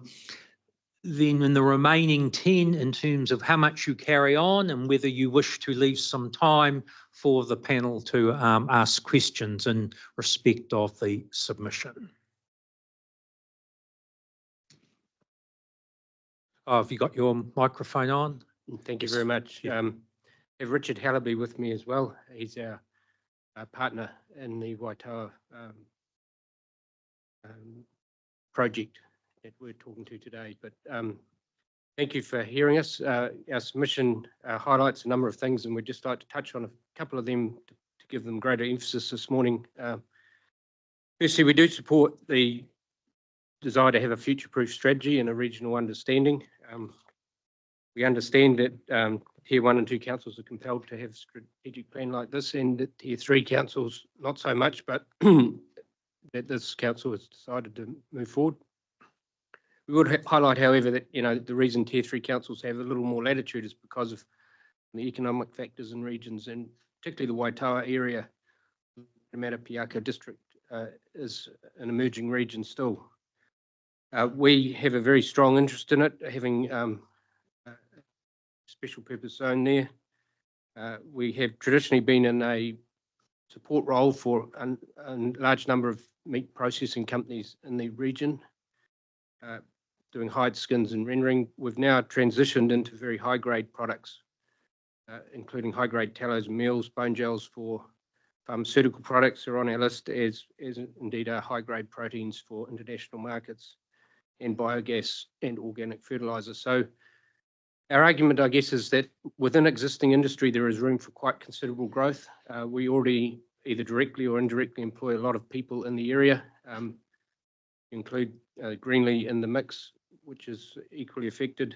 in the remaining 10 in terms of how much you carry on and whether you wish to leave some time for the panel to ask questions in respect of the submission. Oh, have you got your microphone on? Thank you very much. I have Richard Hallaby with me as well. He's our partner in the Waitoa project that we're talking to today. But thank you for hearing us. Our submission highlights a number of things, and we'd just like to touch on a couple of them to give them greater emphasis this morning. Firstly, we do support the desire to have a future-proof strategy and a regional understanding. We understand that Tier 1 and 2 councils are compelled to have a strategic plan like this, and that Tier 3 councils not so much, but that this council has decided to move forward. We would highlight, however, that the reason Tier 3 councils have a little more latitude is because of the economic factors in regions, and particularly the Waitoa area. The Matapiaka district is an emerging region still. We have a very strong interest in it, having special purpose zone there. We have traditionally been in a support role for a large number of meat processing companies in the region. doing hide, skins and rendering. We've now transitioned into very high-grade products, including high-grade tallows and meals. Bone gels for pharmaceutical products are on our list, as indeed are high-grade proteins for international markets, and biogas and organic fertilizer. So our argument, I guess, is that within existing industry, there is room for quite considerable growth. We already either directly or indirectly employ a lot of people in the area. Include Greenlee in the mix, which is equally affected,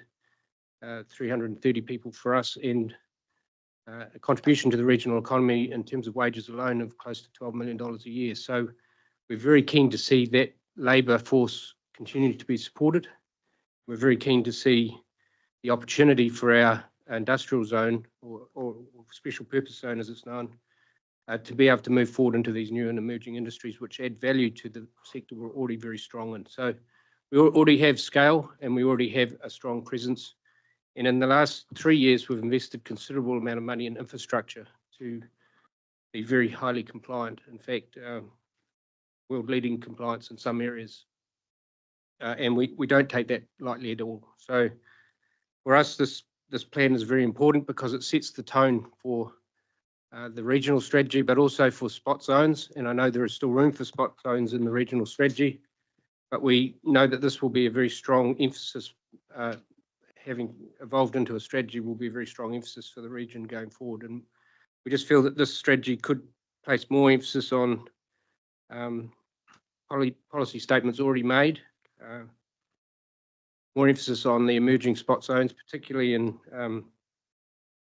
330 people for us, and a contribution to the regional economy in terms of wages alone of close to $12 million a year. So we're very keen to see that labour force continue to be supported. We're very keen to see the opportunity for our industrial zone or special purpose zone, as it's known, to be able to move forward into these new and emerging industries which add value to the sector we're already very strong in. So we already have scale and we already have a strong presence. And in the last 3 years, we've invested considerable amount of money in infrastructure to be very highly compliant. In fact, world-leading compliance in some areas. And we don't take that lightly at all. So for us, this plan is very important because it sets the tone for the regional strategy, but also for spot zones. And I know there is still room for spot zones in the regional strategy, but we know that this will be a very strong emphasis, having evolved into a strategy will be a very strong emphasis for the region going forward. And we just feel that this strategy could place more emphasis on policy statements already made, more emphasis on the emerging spot zones, particularly in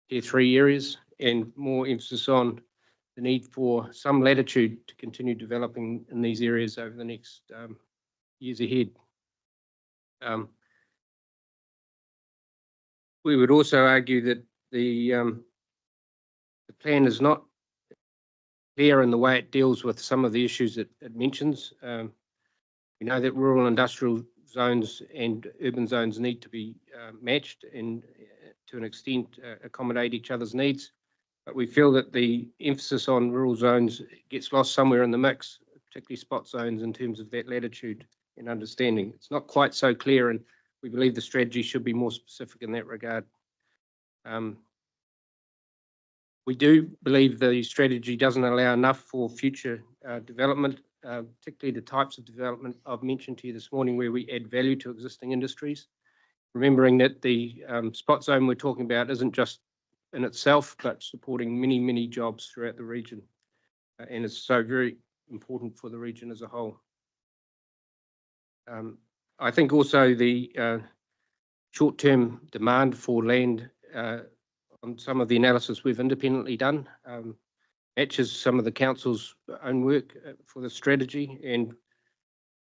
Tier 3 areas, and more emphasis on the need for some latitude to continue developing in these areas over the next years ahead. We would also argue that the plan is not clear in the way it deals with some of the issues that it mentions. We know that rural industrial zones and urban zones need to be matched and to an extent accommodate each other's needs. But we feel that the emphasis on rural zones gets lost somewhere in the mix, particularly spot zones in terms of that latitude and understanding. It's not quite so clear, and we believe the strategy should be more specific in that regard. We do believe the strategy doesn't allow enough for future development, particularly the types of development I've mentioned to you this morning where we add value to existing industries. Remembering that the spot zone we're talking about isn't just in itself, but supporting many, many jobs throughout the region. And it's so very important for the region as a whole. I think also the short-term demand for land on some of the analysis we've independently done matches some of the council's own work for the strategy, and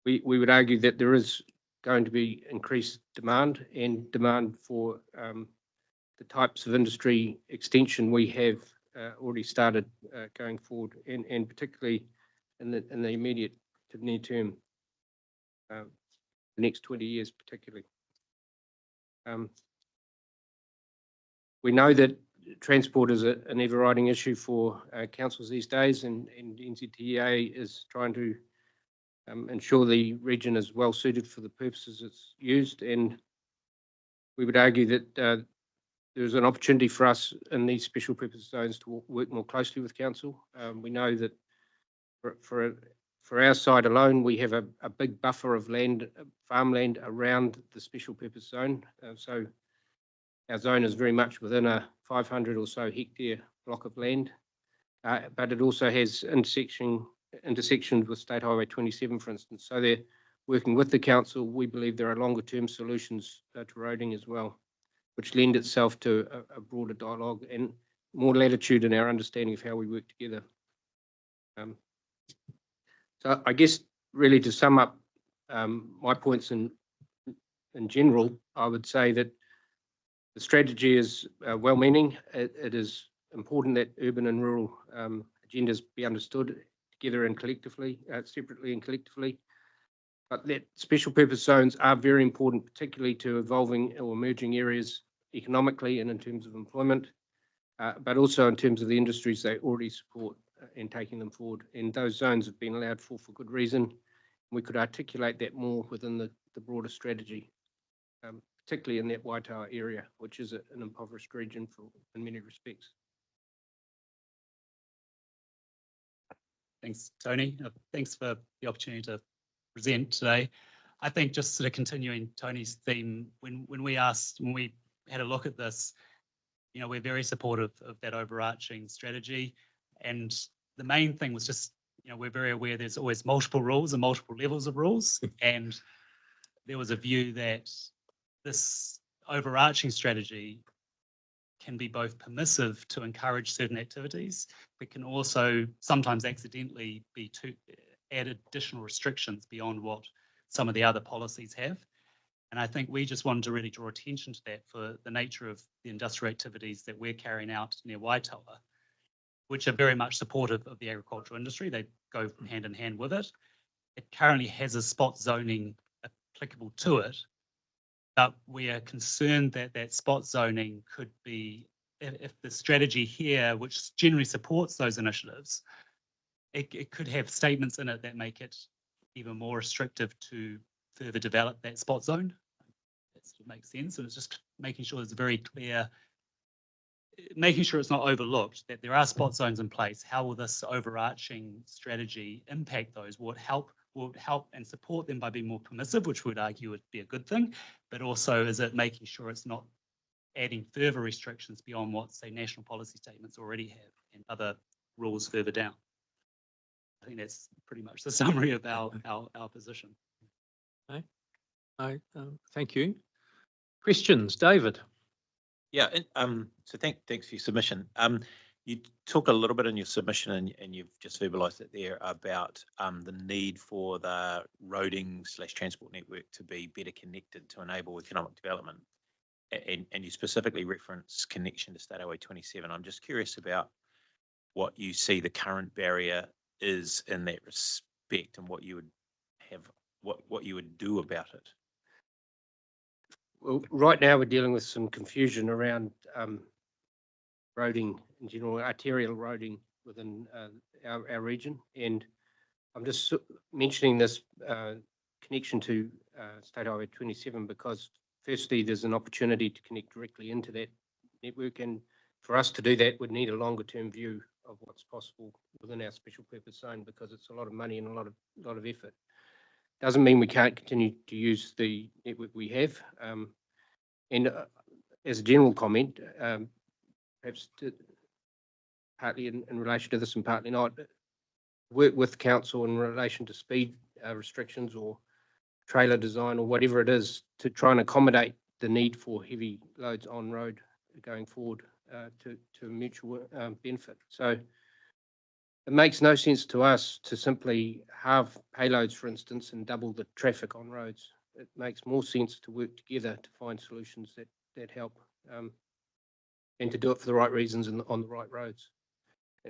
we would argue that there is going to be increased demand and demand for the types of industry extension we have already started going forward, and particularly in the immediate to near term, the next 20 years particularly. We know that transport is an overriding issue for councils these days, and NZTEA is trying to ensure the region is well suited for the purposes it's used. And we would argue that there's an opportunity for us in these special purpose zones to work more closely with council. We know that for our side alone, we have a big buffer of land, farmland around the special purpose zone. So our zone is very much within a 500 or so hectare block of land, but it also has intersections with State Highway 27, for instance. So they're working with the council. We believe there are longer term solutions to roading as well, which lend itself to a broader dialogue and more latitude in our understanding of how we work together. So I guess really to sum up my points in general, I would say that the strategy is well-meaning. It is important that urban and rural agendas be understood together and collectively, separately and collectively. But that special purpose zones are very important, particularly to evolving or emerging areas economically and in terms of employment, but also in terms of the industries they already support and taking them forward. And those zones have been allowed for good reason. We could articulate that more within the broader strategy. particularly in that Waitoa area, which is an impoverished region in many respects. Thanks, Tony. Thanks for the opportunity to present today. I think just sort of continuing Tony's theme, when we had a look at this, you know, we're very supportive of that overarching strategy. And the main thing was just, you know, we're very aware there's always multiple rules and multiple levels of rules. And there was a view that this overarching strategy can be both permissive to encourage certain activities, but can also sometimes accidentally be to add additional restrictions beyond what some of the other policies have. And I think we just wanted to really draw attention to that for the nature of the industrial activities that we're carrying out near Waitoa, which are very much supportive of the agricultural industry. They go hand in hand with it. It currently has a spot zoning applicable to it, but we are concerned that that spot zoning could be, if the strategy here, which generally supports those initiatives, it could have statements in it that make it even more restrictive to further develop that spot zone. That sort of makes sense. And it's just making sure there's very clear, making sure it's not overlooked, that there are spot zones in place. How will this overarching strategy impact those? Will it help and support them by being more permissive, which would argue would be a good thing, but also is it making sure it's not adding further restrictions beyond what, say, national policy statements already have and other rules further down? I think that's pretty much the summary of our position. Okay. Thank you. Questions, David? Yeah, so thanks for your submission. You talk a little bit in your submission, and you've just verbalised it there about the need for the roading/transport network to be better connected to enable economic development. And you specifically reference connection to State Highway 27. I'm just curious about what you see the current barrier is in that respect, and what you would have, what you would do about it. Well, right now we're dealing with some confusion around roading in general, arterial roading within our region. And I'm just mentioning this connection to State Highway 27 because firstly, there's an opportunity to connect directly into that network. And for us to do that, we'd need a longer term view of what's possible within our special purpose zone, because it's a lot of money and a lot of effort. Doesn't mean we can't continue to use the network we have. And as a general comment, perhaps partly in relation to this and partly not, work with council in relation to speed restrictions or trailer design or whatever it is to try and accommodate the need for heavy loads on road going forward to mutual benefit. So it makes no sense to us to simply halve payloads, for instance, and double the traffic on roads. It makes more sense to work together to find solutions that help and to do it for the right reasons and on the right roads.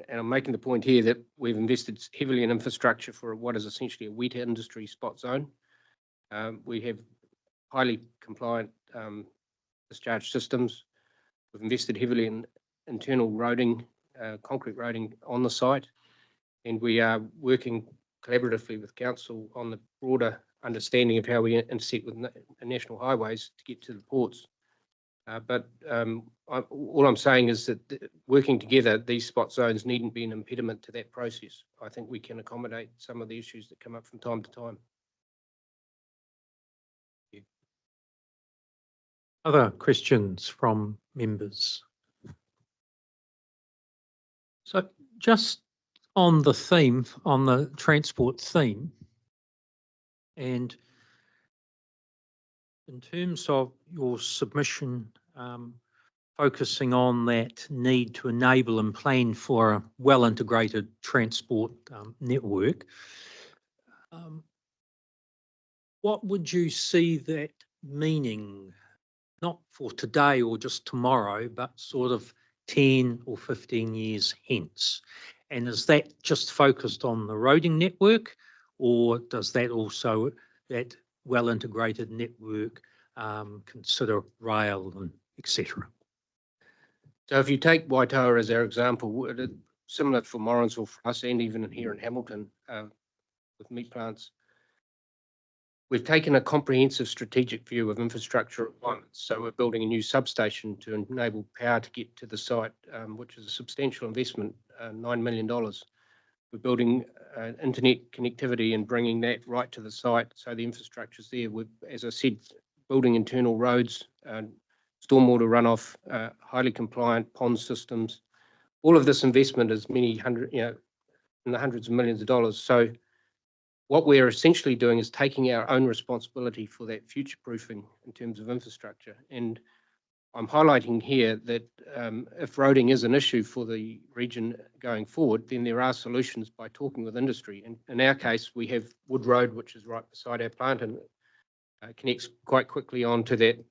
And I'm making the point here that we've invested heavily in infrastructure for what is essentially a wet industry spot zone. We have highly compliant discharge systems. We've invested heavily in internal roading, concrete roading on the site, and we are working collaboratively with council on the broader understanding of how we intersect with national highways to get to the ports. But all I'm saying is that working together, these spot zones needn't be an impediment to that process. I think we can accommodate some of the issues that come up from time to time. Other questions from members? So just on the theme, on the transport theme, and in terms of your submission, focusing on that need to enable and plan for a well-integrated transport network, what would you see that meaning, not for today or just tomorrow, but sort of 10 or 15 years hence? And is that just focused on the roading network, or does that also, that well-integrated network, consider rail and etc.? So if you take Waitoa as our example, similar for Morrinsville for us and even here in Hamilton with meat plants, we've taken a comprehensive strategic view of infrastructure requirements. So we're building a new substation to enable power to get to the site, which is a substantial investment, $9 million. We're building internet connectivity and bringing that right to the site, so the infrastructure's there. We've, as I said, building internal roads, stormwater runoff, highly compliant pond systems. All of this investment is many hundred, in the hundreds of millions of dollars. So what we're essentially doing is taking our own responsibility for that future proofing in terms of infrastructure. And I'm highlighting here that if roading is an issue for the region going forward, then there are solutions by talking with industry. And in our case, we have Wood Road, which is right beside our plant and connects quite quickly onto that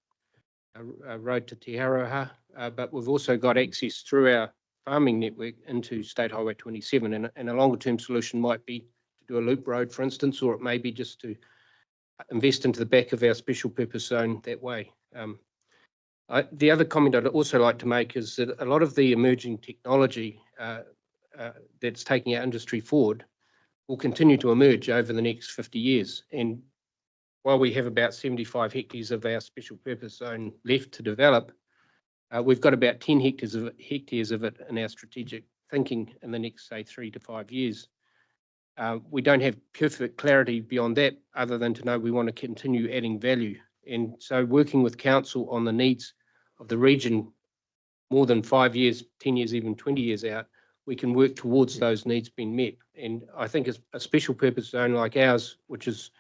road to Te Aroha. But we've also got access through our farming network into State Highway 27. And a longer term solution might be to do a loop road, for instance, or it may be just to invest into the back of our special purpose zone that way. The other comment I'd also like to make is that a lot of the emerging technology that's taking our industry forward will continue to emerge over the next 50 years. And while we have about 75 hectares of our special purpose zone left to develop, we've got about 10 hectares of it in our strategic thinking in the next, say, 3 to 5 years. We don't have perfect clarity beyond that, other than to know we want to continue adding value. And so working with council on the needs of the region more than 5 years, 10 years, even 20 years out, we can work towards those needs being met. And I think a special purpose zone like ours, which is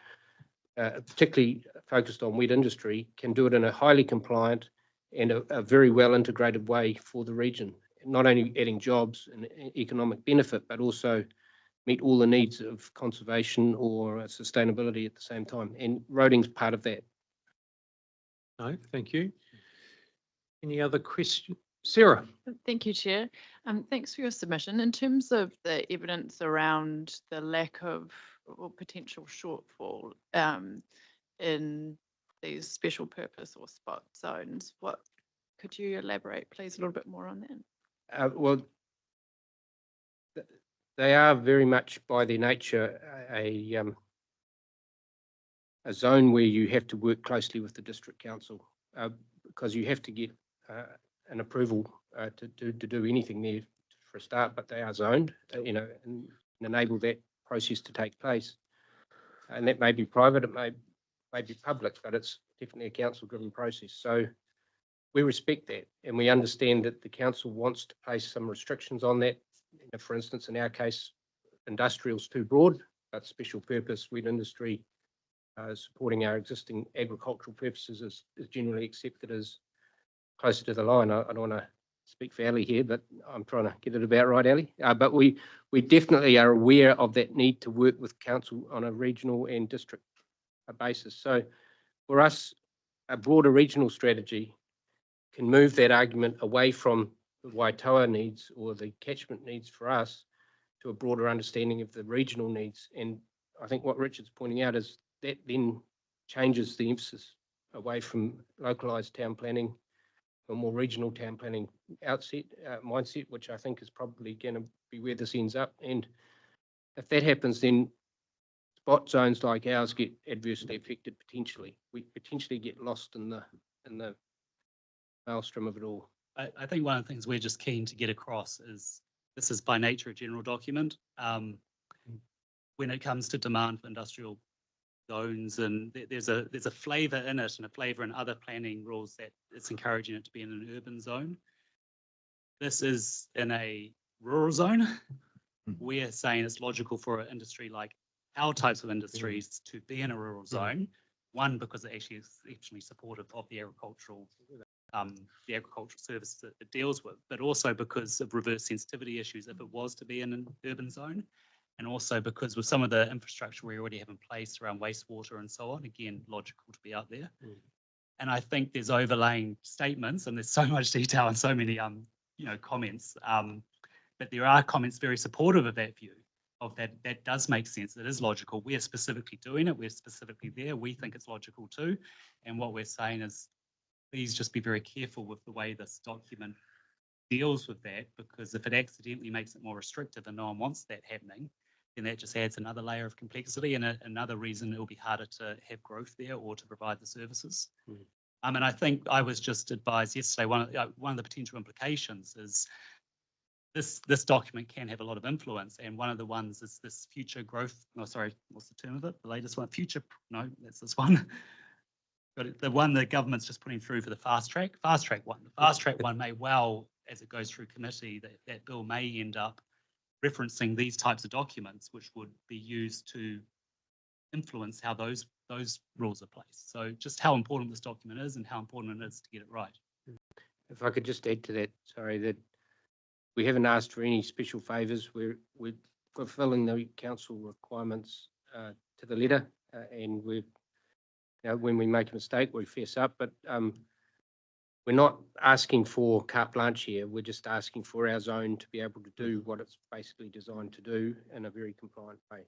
particularly focused on wet industry, can do it in a highly compliant and a very well integrated way for the region, not only adding jobs and economic benefit, but also meet all the needs of conservation or sustainability at the same time. And roading's part of that. No, thank you. Any other questions? Sarah? Thank you, Chair. Thanks for your submission. In terms of the evidence around the lack of or potential shortfall in these special purpose or spot zones, could you elaborate, please, a little bit more on that? Well, they are very much by their nature a zone where you have to work closely with the district council because you have to get an approval to do anything there for a start, but they are zoned, and enable that process to take place. And that may be private, it may be public, but it's definitely a council-driven process. So we respect that, and we understand that the council wants to place some restrictions on that. For instance, in our case, industrial's too broad, but special purpose wet industry supporting our existing agricultural purposes is generally accepted as closer to the line. I don't want to speak for Ali here, but I'm trying to get it about right, Ali. But we definitely are aware of that need to work with council on a regional and district basis. So for us, a broader regional strategy can move that argument away from the Waitoa needs or the catchment needs for us to a broader understanding of the regional needs. And I think what Richard's pointing out is that then changes the emphasis away from localised town planning, a more regional town planning mindset, which I think is probably going to be where this ends up. And if that happens, then spot zones like ours get adversely affected potentially. We potentially get lost in the maelstrom of it all. I think one of the things we're just keen to get across is this is by nature a general document. When it comes to demand for industrial zones, and there's a flavour in it and a flavour in other planning rules that it's encouraging it to be in an urban zone. This is in a rural zone. We're saying it's logical for an industry like our types of industries to be in a rural zone. One, because it actually is exceptionally supportive of the agricultural services that it deals with, but also because of reverse sensitivity issues if it was to be in an urban zone. And also because with some of the infrastructure we already have in place around wastewater and so on, again, logical to be out there. And I think there's overlaying statements, and there's so much detail and so many comments, but there are comments very supportive of that view, of that does make sense. It is logical. We're specifically doing it. We're specifically there. We think it's logical too. And what we're saying is, please just be very careful with the way this document deals with that, because if it accidentally makes it more restrictive and no one wants that happening, then that just adds another layer of complexity and another reason it will be harder to have growth there or to provide the services. And I think I was just advised yesterday, one of the potential implications is this document can have a lot of influence, and one of the ones is this future growth. No, sorry, what's the term of it? The latest one, no, that's this one. But the one the government's just putting through for the fast track one. The fast track one may well, as it goes through committee, that bill may end up referencing these types of documents, which would be used to influence how those rules are placed. So just how important this document is and how important it is to get it right. If I could just add to that, sorry, that we haven't asked for any special favours. We're fulfilling the council requirements to the letter, and when we make a mistake, we fess up. But we're not asking for carte blanche here. We're just asking for our zone to be able to do what it's basically designed to do in a very compliant way.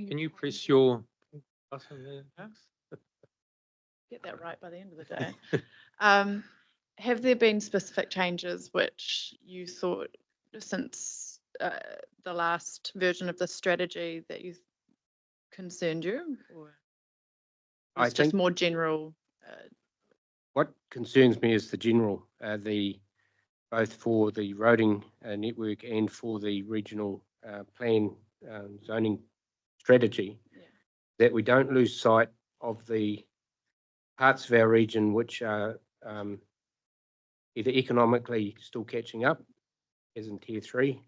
Can you press your button there? Get that right by the end of the day. Have there been specific changes which you thought since the last version of the strategy that you concerned you, or I it's just think more general? what concerns me is the general, both for the roading network and for the regional plan zoning strategy, that we don't lose sight of the parts of our region which are either economically still catching up, as in Tier 3.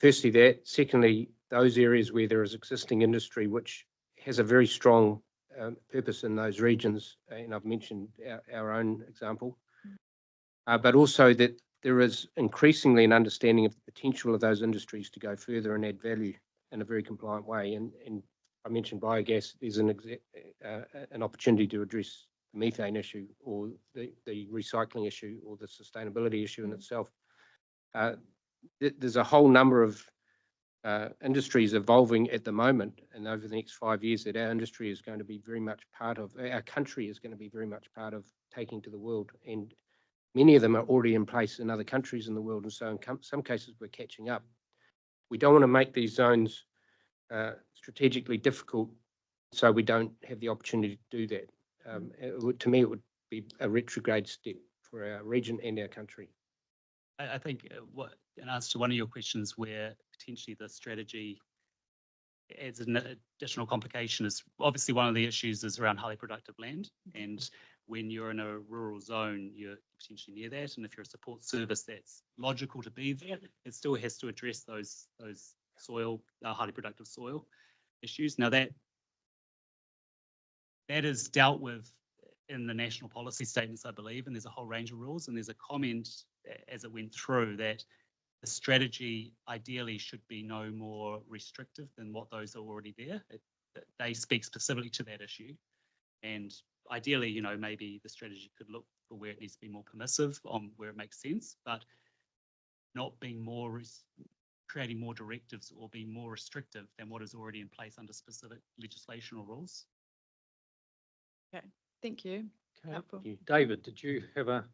Firstly that. Secondly, those areas where there is existing industry which has a very strong purpose in those regions, and I've mentioned our own example, but also that there is increasingly an understanding of the potential of those industries to go further and add value in a very compliant way. And I mentioned biogas. There's an opportunity to address the methane issue, or the recycling issue, or the sustainability issue in itself. There's a whole number of industries evolving at the moment, and over the next 5 years that our industry is going to be very much part of, our country is going to be very much part of taking to the world. And many of them are already in place in other countries in the world, and so in some cases we're catching up. We don't want to make these zones strategically difficult so we don't have the opportunity to do that. To me, it would be a retrograde step for our region and our country. I think in answer to one of your questions, where potentially the strategy adds an additional complication, is obviously one of the issues is around highly productive land. And when you're in a rural zone, you're potentially near that. And if you're a support service, that's logical to be there. It still has to address those soil, highly productive soil issues. Now that is dealt with in the national policy statements, I believe, and there's a whole range of rules. And there's a comment as it went through that the strategy ideally should be no more restrictive than what those are already there. They speak specifically to that issue. And ideally, maybe the strategy could look for where it needs to be more permissive on where it makes sense, but not being creating more directives or being more restrictive than what is already in place under specific legislation or rules. Okay, thank you. Okay. David, did you have a?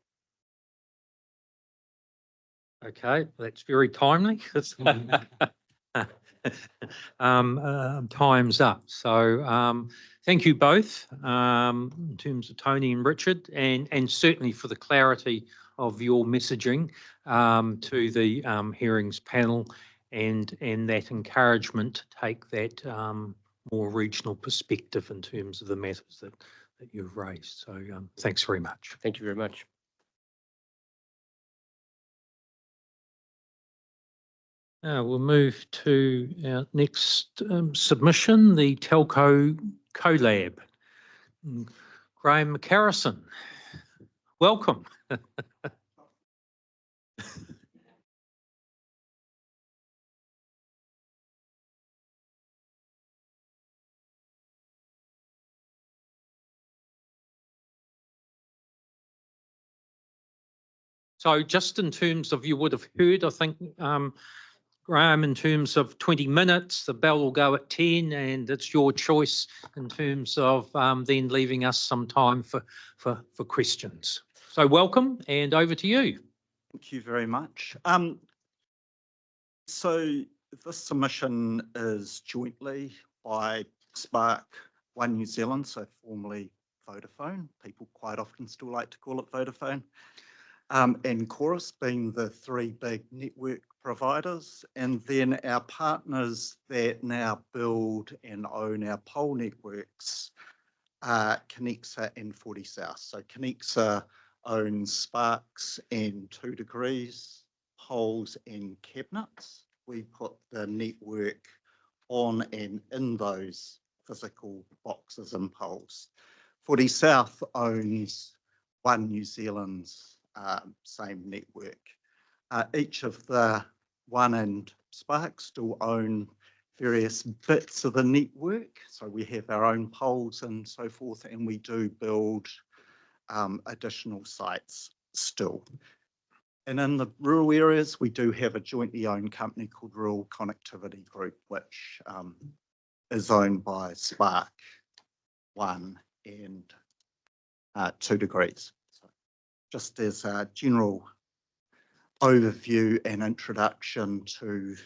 Okay, that's very timely. Time's up. So thank you both in terms of Tony and Richard, and certainly for the clarity of your messaging to the hearings panel, and that encouragement to take that more regional perspective in terms of the matters that you've raised. So thanks very much. Thank you very much. We'll move to our next submission, the Telco CoLab. Graham McCarrison, welcome. So just in terms of, you would have heard, I think, Graham, in terms of 20 minutes, the bell will go at 10, and it's your choice in terms of then leaving us some time for questions. So welcome and over to you. Thank you very much. So this submission is jointly by Spark, One New Zealand, so formerly Vodafone. People quite often still like to call it Vodafone. And Chorus being the three big network providers, and then our partners that now build and own our pole networks are Connexa and 40 South. So Connexa owns Sparks and 2 Degrees, poles and cabinets. We put the network on and in those physical boxes and poles. 40 South owns One New Zealand's same network. Each of the One and Spark still own various bits of the network. So we have our own poles and so forth, and we do build additional sites still. And in the rural areas, we do have a jointly owned company called Rural Connectivity Group, which is owned by Spark, One and 2 Degrees. So just as a general overview and introduction to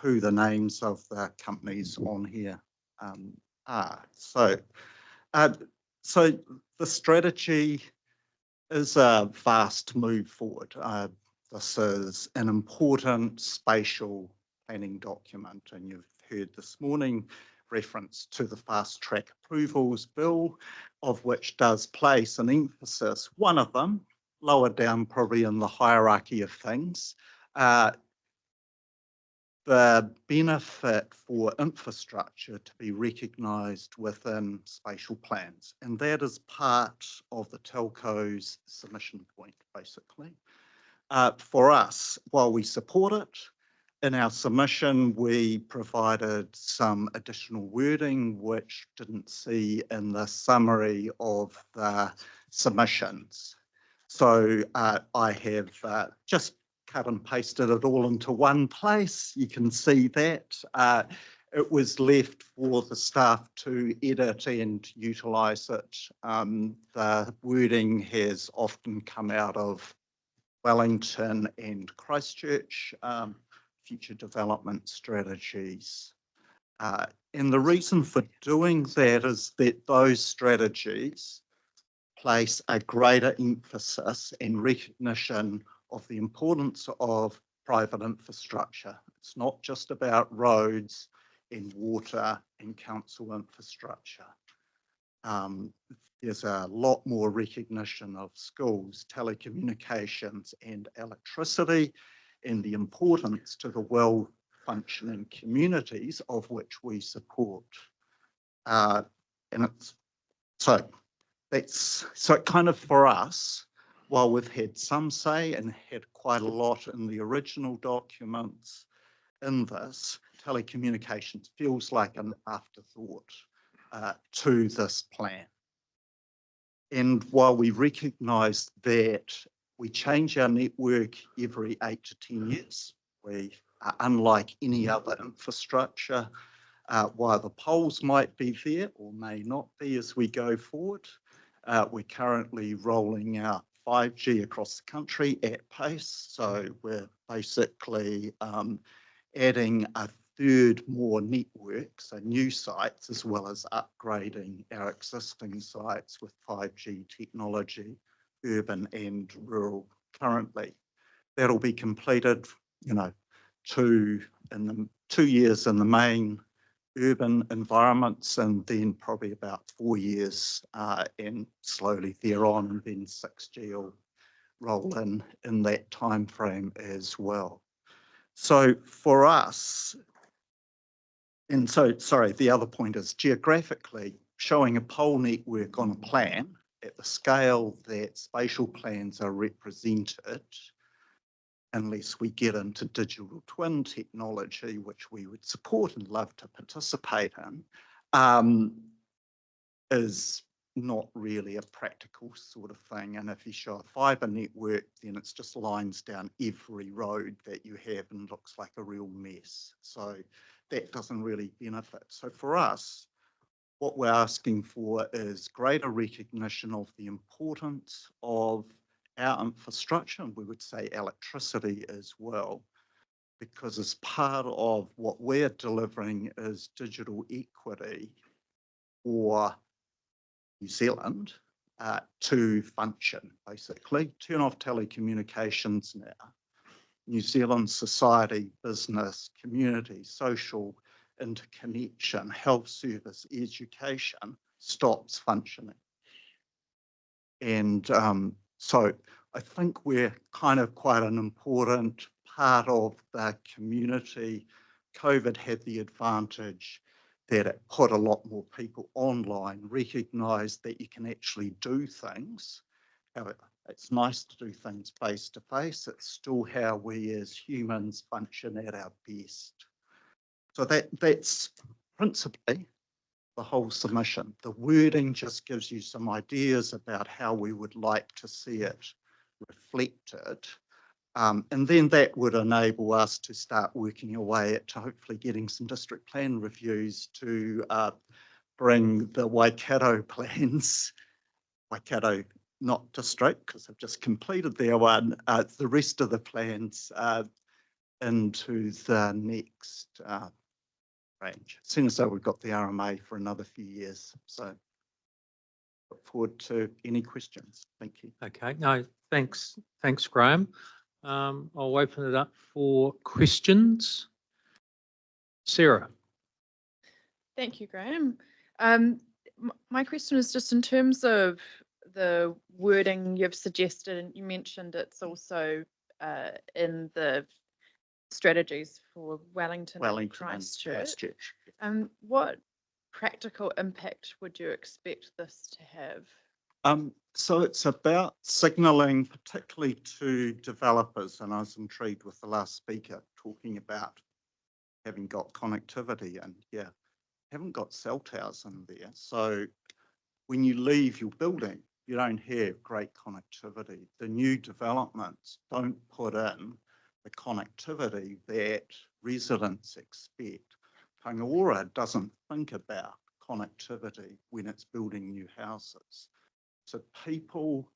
who the names of the companies on here are. So the strategy is a vast move forward. This is an important spatial planning document, and you've heard this morning reference to the fast track approvals bill, of which does place an emphasis, one of them, lower down probably in the hierarchy of things, the benefit for infrastructure to be recognised within spatial plans. And that is part of the telco's submission point, basically. For us, while we support it, in our submission, we provided some additional wording which didn't see in the summary of the submissions. So I have just cut and pasted it all into one place. You can see that. It was left for the staff to edit and utilise it. The wording has often come out of Wellington and Christchurch, future development strategies. And the reason for doing that is that those strategies place a greater emphasis and recognition of the importance of private infrastructure. It's not just about roads and water and council infrastructure. There's a lot more recognition of schools, telecommunications and electricity, and the importance to the well-functioning communities of which we support. And it's so kind of for us, while we've had some say and had quite a lot in the original documents in this, telecommunications feels like an afterthought to this plan. And while we recognise that we change our network every 8 to 10 years, we are unlike any other infrastructure. While the poles might be there or may not be as we go forward, we're currently rolling out 5G across the country at pace. So we're basically adding a third more networks, so new sites, as well as upgrading our existing sites with 5G technology, urban and rural currently. That'll be completed, 2 years in the main urban environments, and then probably about 4 years and slowly thereon, and then 6G will roll in that time frame as well. So for us, and so, sorry, the other point is geographically showing a pole network on a plan at the scale that spatial plans are represented, unless we get into digital twin technology, which we would support and love to participate in, is not really a practical sort of thing. And if you show a fibre network, then it's just lines down every road that you have and looks like a real mess. So that doesn't really benefit. So for us, what we're asking for is greater recognition of the importance of our infrastructure, and we would say electricity as well, because as part of what we're delivering is digital equity for New Zealand to function, basically. Turn off telecommunications now. New Zealand society, business, community, social interconnection, health service, education stops functioning. And so I think we're kind of quite an important part of the community. COVID had the advantage that it put a lot more people online, recognised that you can actually do things. However, it's nice to do things face to face. It's still how we as humans function at our best. So that's principally the whole submission. The wording just gives you some ideas about how we would like to see it reflected. And then that would enable us to start working away at hopefully getting some district plan reviews to bring the Waikato plans, Waikato not district, because I've just completed their one, the rest of the plans into the next range. As soon as we've got the RMA for another few years. So look forward to any questions. Thank you. Okay, no, thanks, Graham. I'll open it up for questions. Sarah. Thank you, Graham. My question is just in terms of the wording you've suggested, and you mentioned it's also in the strategies for Wellington and Christchurch. What practical impact would you expect this to have? So it's about signalling, particularly to developers, and I was intrigued with the last speaker talking about having got connectivity, and yeah, haven't got cell towers in there. So when you leave your building, you don't have great connectivity. The new developments don't put in the connectivity that residents expect. Kaingaora doesn't think about connectivity when it's building new houses. So people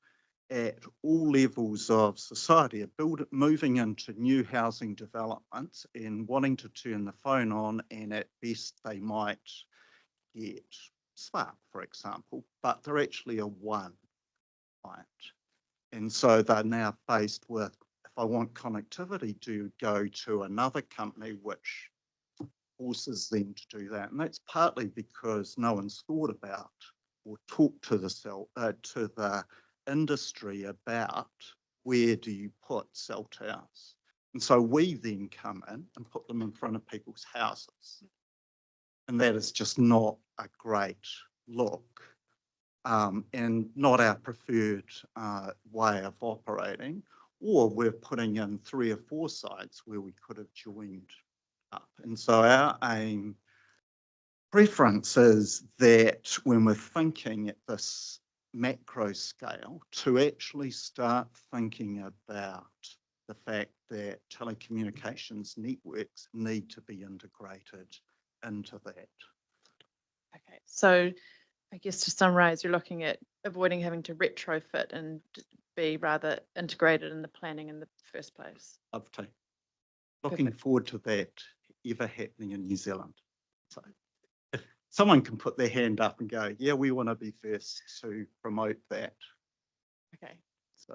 at all levels of society are moving into new housing developments and wanting to turn the phone on, and at best they might get Spark, for example, but they're actually a one client. And so they're now faced with, if I want connectivity, to go to another company which forces them to do that. And that's partly because no one's thought about or talked to the industry about where do you put cell towers. And so we then come in and put them in front of people's houses. And that is just not a great look and not our preferred way of operating. Or we're putting in 3 or 4 sites where we could have joined up. And so our aim, preference is that when we're thinking at this macro scale, to actually start thinking about the fact that telecommunications networks need to be integrated into that. Okay, so I guess to summarize, you're looking at avoiding having to retrofit and be rather integrated in the planning in the first place. Looking forward to that ever happening in New Zealand. So someone can put their hand up and go, yeah, we want to be first to promote that. Okay, so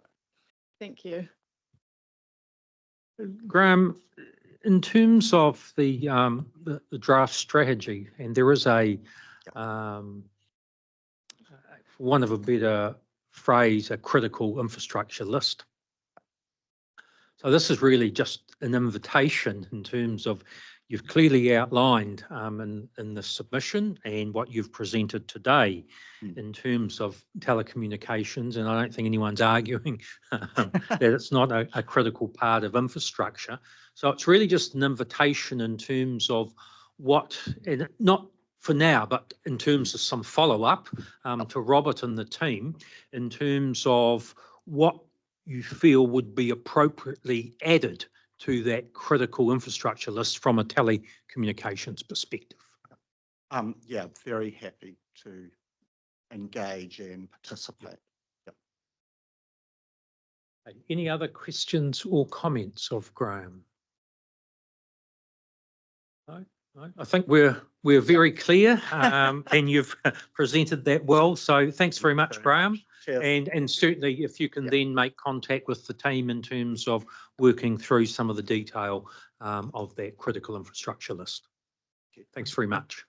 thank you. Graham, in terms of the draft strategy, and there is a, for want of a better phrase, a critical infrastructure list. So this is really just an invitation in terms of you've clearly outlined in the submission and what you've presented today in terms of telecommunications, and I don't think anyone's arguing that it's not a critical part of infrastructure. So it's really just an invitation in terms of what, and not for now, but in terms of some follow-up to Robert and the team in terms of what you feel would be appropriately added to that critical infrastructure list from a telecommunications perspective. Yeah, very happy to engage and participate. Any other questions or comments of Graham? No, no, I think we're very clear, and you've presented that well. So thanks very much, Graham. Cheers. And certainly if you can then make contact with the team in terms of working through some of the detail of that critical infrastructure list. Thanks very much.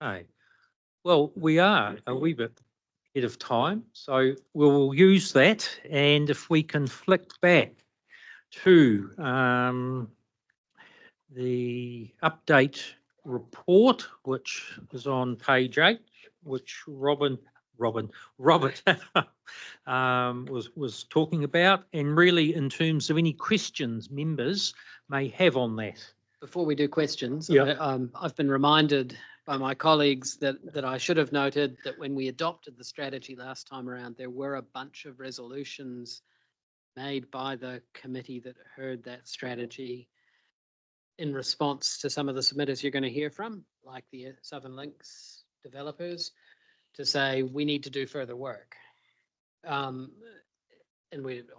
Okay. Well, we are a wee bit ahead of time, so we'll use that. And if we can flick back to the update report, which is on page 8, which Robert was talking about, and really in terms of any questions members may have on that. Before we do questions, Yeah. I've been reminded by my colleagues that I should have noted that when we adopted the strategy last time around, there were a bunch of resolutions made by the committee that heard that strategy in response to some of the submitters you're going to hear from, like the Southern Links developers, to say we need to do further work. And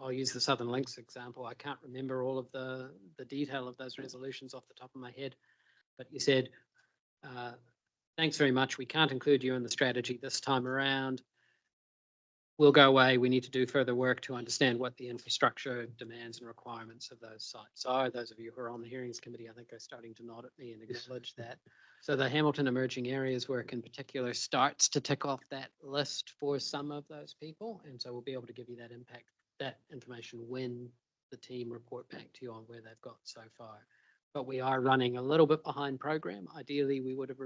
I'll use the Southern Links example. I can't remember all of the detail of those resolutions off the top of my head, but you said, thanks very much. We can't include you in the strategy this time around. We'll go away. We need to do further work to understand what the infrastructure demands and requirements of those sites are. Those of you who are on the hearings committee, I think, are starting to nod at me and acknowledge that. So the Hamilton Emerging Areas work in particular starts to tick off that list for some of those people. And so we'll be able to give you that information when the team report back to you on where they've got so far. But we are running a little bit behind program. Ideally, we would have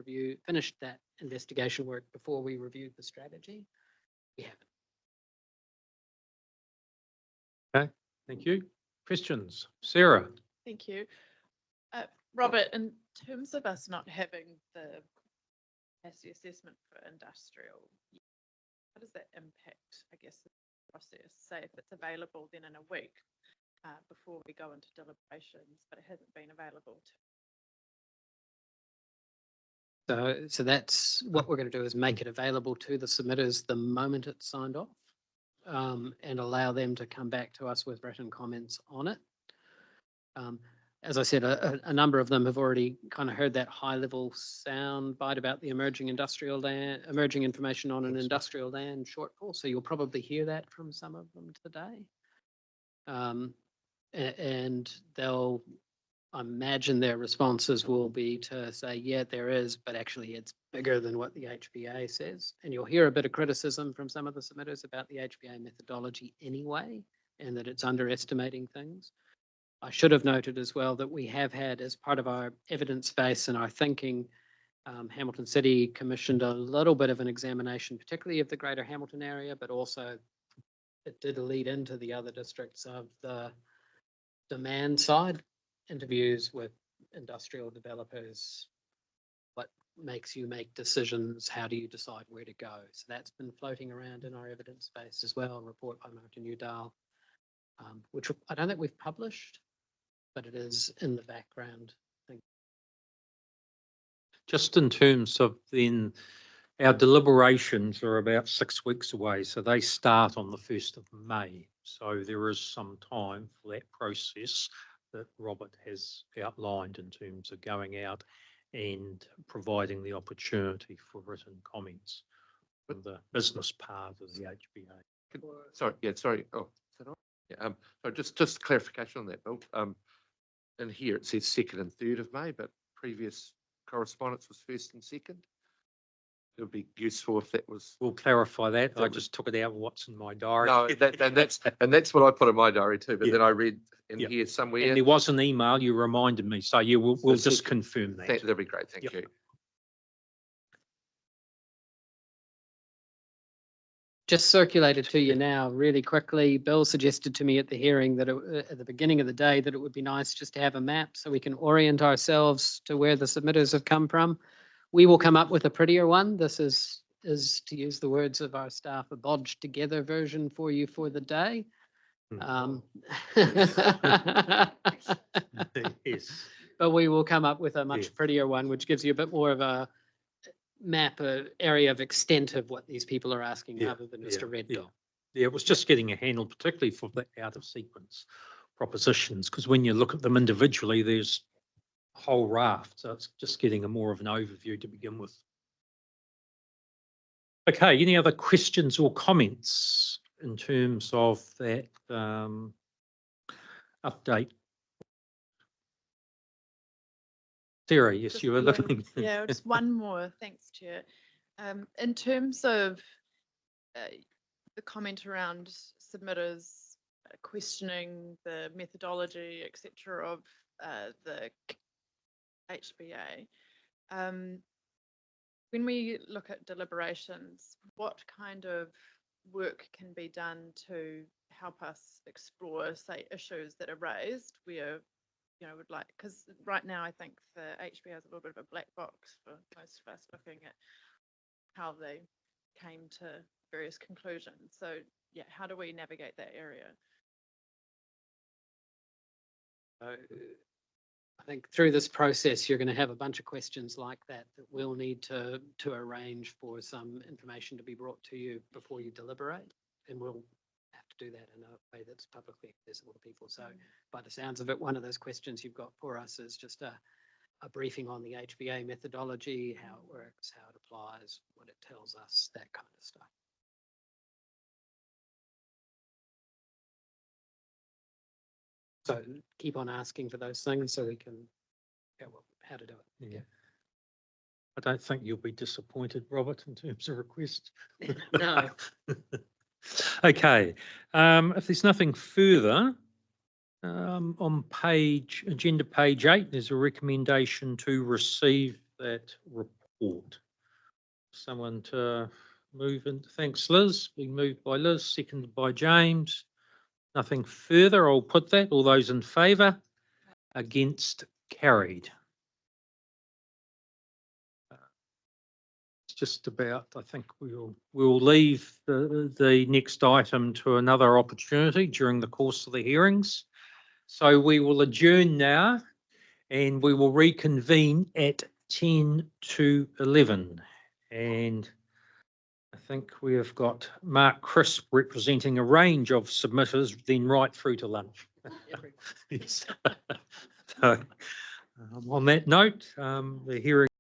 finished that investigation work before we reviewed the strategy. We haven't. Okay, thank you. Questions? Sarah? Thank you. Robert, in terms of us not having the capacity assessment for industrial, how does that impact, I guess, the process? Say if it's available then in a week before we go into deliberations, but it hasn't been available to. So that's what we're going to do, is make it available to the submitters the moment it's signed off, and allow them to come back to us with written comments on it. As I said, a number of them have already kind of heard that high-level sound bite about the emerging information on an industrial land shortfall. So you'll probably hear that from some of them today. And they'll, I imagine their responses will be to say, yeah, there is, but actually it's bigger than what the HBA says. And you'll hear a bit of criticism from some of the submitters about the HBA methodology anyway, and that it's underestimating things. I should have noted as well that we have had, as part of our evidence base and our thinking, Hamilton City commissioned a little bit of an examination, particularly of the greater Hamilton area, but also it did lead into the other districts of the demand side, interviews with industrial developers. What makes you make decisions? How do you decide where to go? So that's been floating around in our evidence base as well, a report by Martin Udall, which I don't think we've published, but it is in the background. Just in terms of then, our deliberations are about 6 weeks away, so they start on the 1st of May. So there is some time for that process that Robert has outlined in terms of going out and providing the opportunity for written comments from the business part of the HBA. Sorry. Oh, is that on? Yeah. So just clarification on that, Bill. In here it says 2nd and 3rd of May, but previous correspondence was 1st and 2nd. It would be useful if that was. We'll clarify that. I just took it out of what's in my diary. No, that's what I put in my diary too. But then I read in here somewhere. And there was an email, you reminded me. So yeah, we'll just confirm that. That'd be great. Thank you. Just circulated to you now really quickly. Bill suggested to me at the hearing that at the beginning of the day that it would be nice just to have a map so we can orient ourselves to where the submitters have come from. We will come up with a prettier one. This is to use the words of our staff, a bodged together version for you for the day. Yes. But we will come up with a much prettier one, which gives you a bit more of a map a area of extent of what these people are asking Yeah, rather than just a red dot. Yeah, it was just getting a handle, particularly for the out of sequence propositions, because when you look at them individually, there's a whole raft. So it's just getting a more of an overview to begin with. Okay, any other questions or comments in terms of that update? Sarah, yes, Just you were one- looking. Yeah, just one more. Thanks, Chair. In terms of the comment around submitters questioning the methodology, et cetera, of the HBA, when we look at deliberations, what kind of work can be done to help us explore, say, issues that are raised where, you know, would like, because right now I think the HBA is a little bit of a black box for most of us looking at how they came to various conclusions. So yeah, how do we navigate that area? I think through this process, you're going to have a bunch of questions like that that we'll need to arrange for some information to be brought to you before you deliberate. And we'll have to do that in a way that's publicly accessible to people. So by the sounds of it, one of those questions you've got for us is just a briefing on the HBA methodology, how it works, how it applies, what it tells us, that kind of stuff. So keep on asking for those things so we can get how to do it. Yeah. I don't think you'll be disappointed, Robert, in terms of requests. No. Okay, if there's nothing further, on agenda page 8, there's a recommendation to receive that report. Someone to move in. Thanks, Liz. Being moved by Liz, seconded by James. Nothing further. I'll put that. All those in favour? Against? Carried. Just about, I think we'll leave the next item to another opportunity during the course of the hearings. So we will adjourn now and we will reconvene at 10 to 11. And I think we have got Mark Crisp representing a range of submitters, then right through to lunch. Yes. So, on that note, the hearing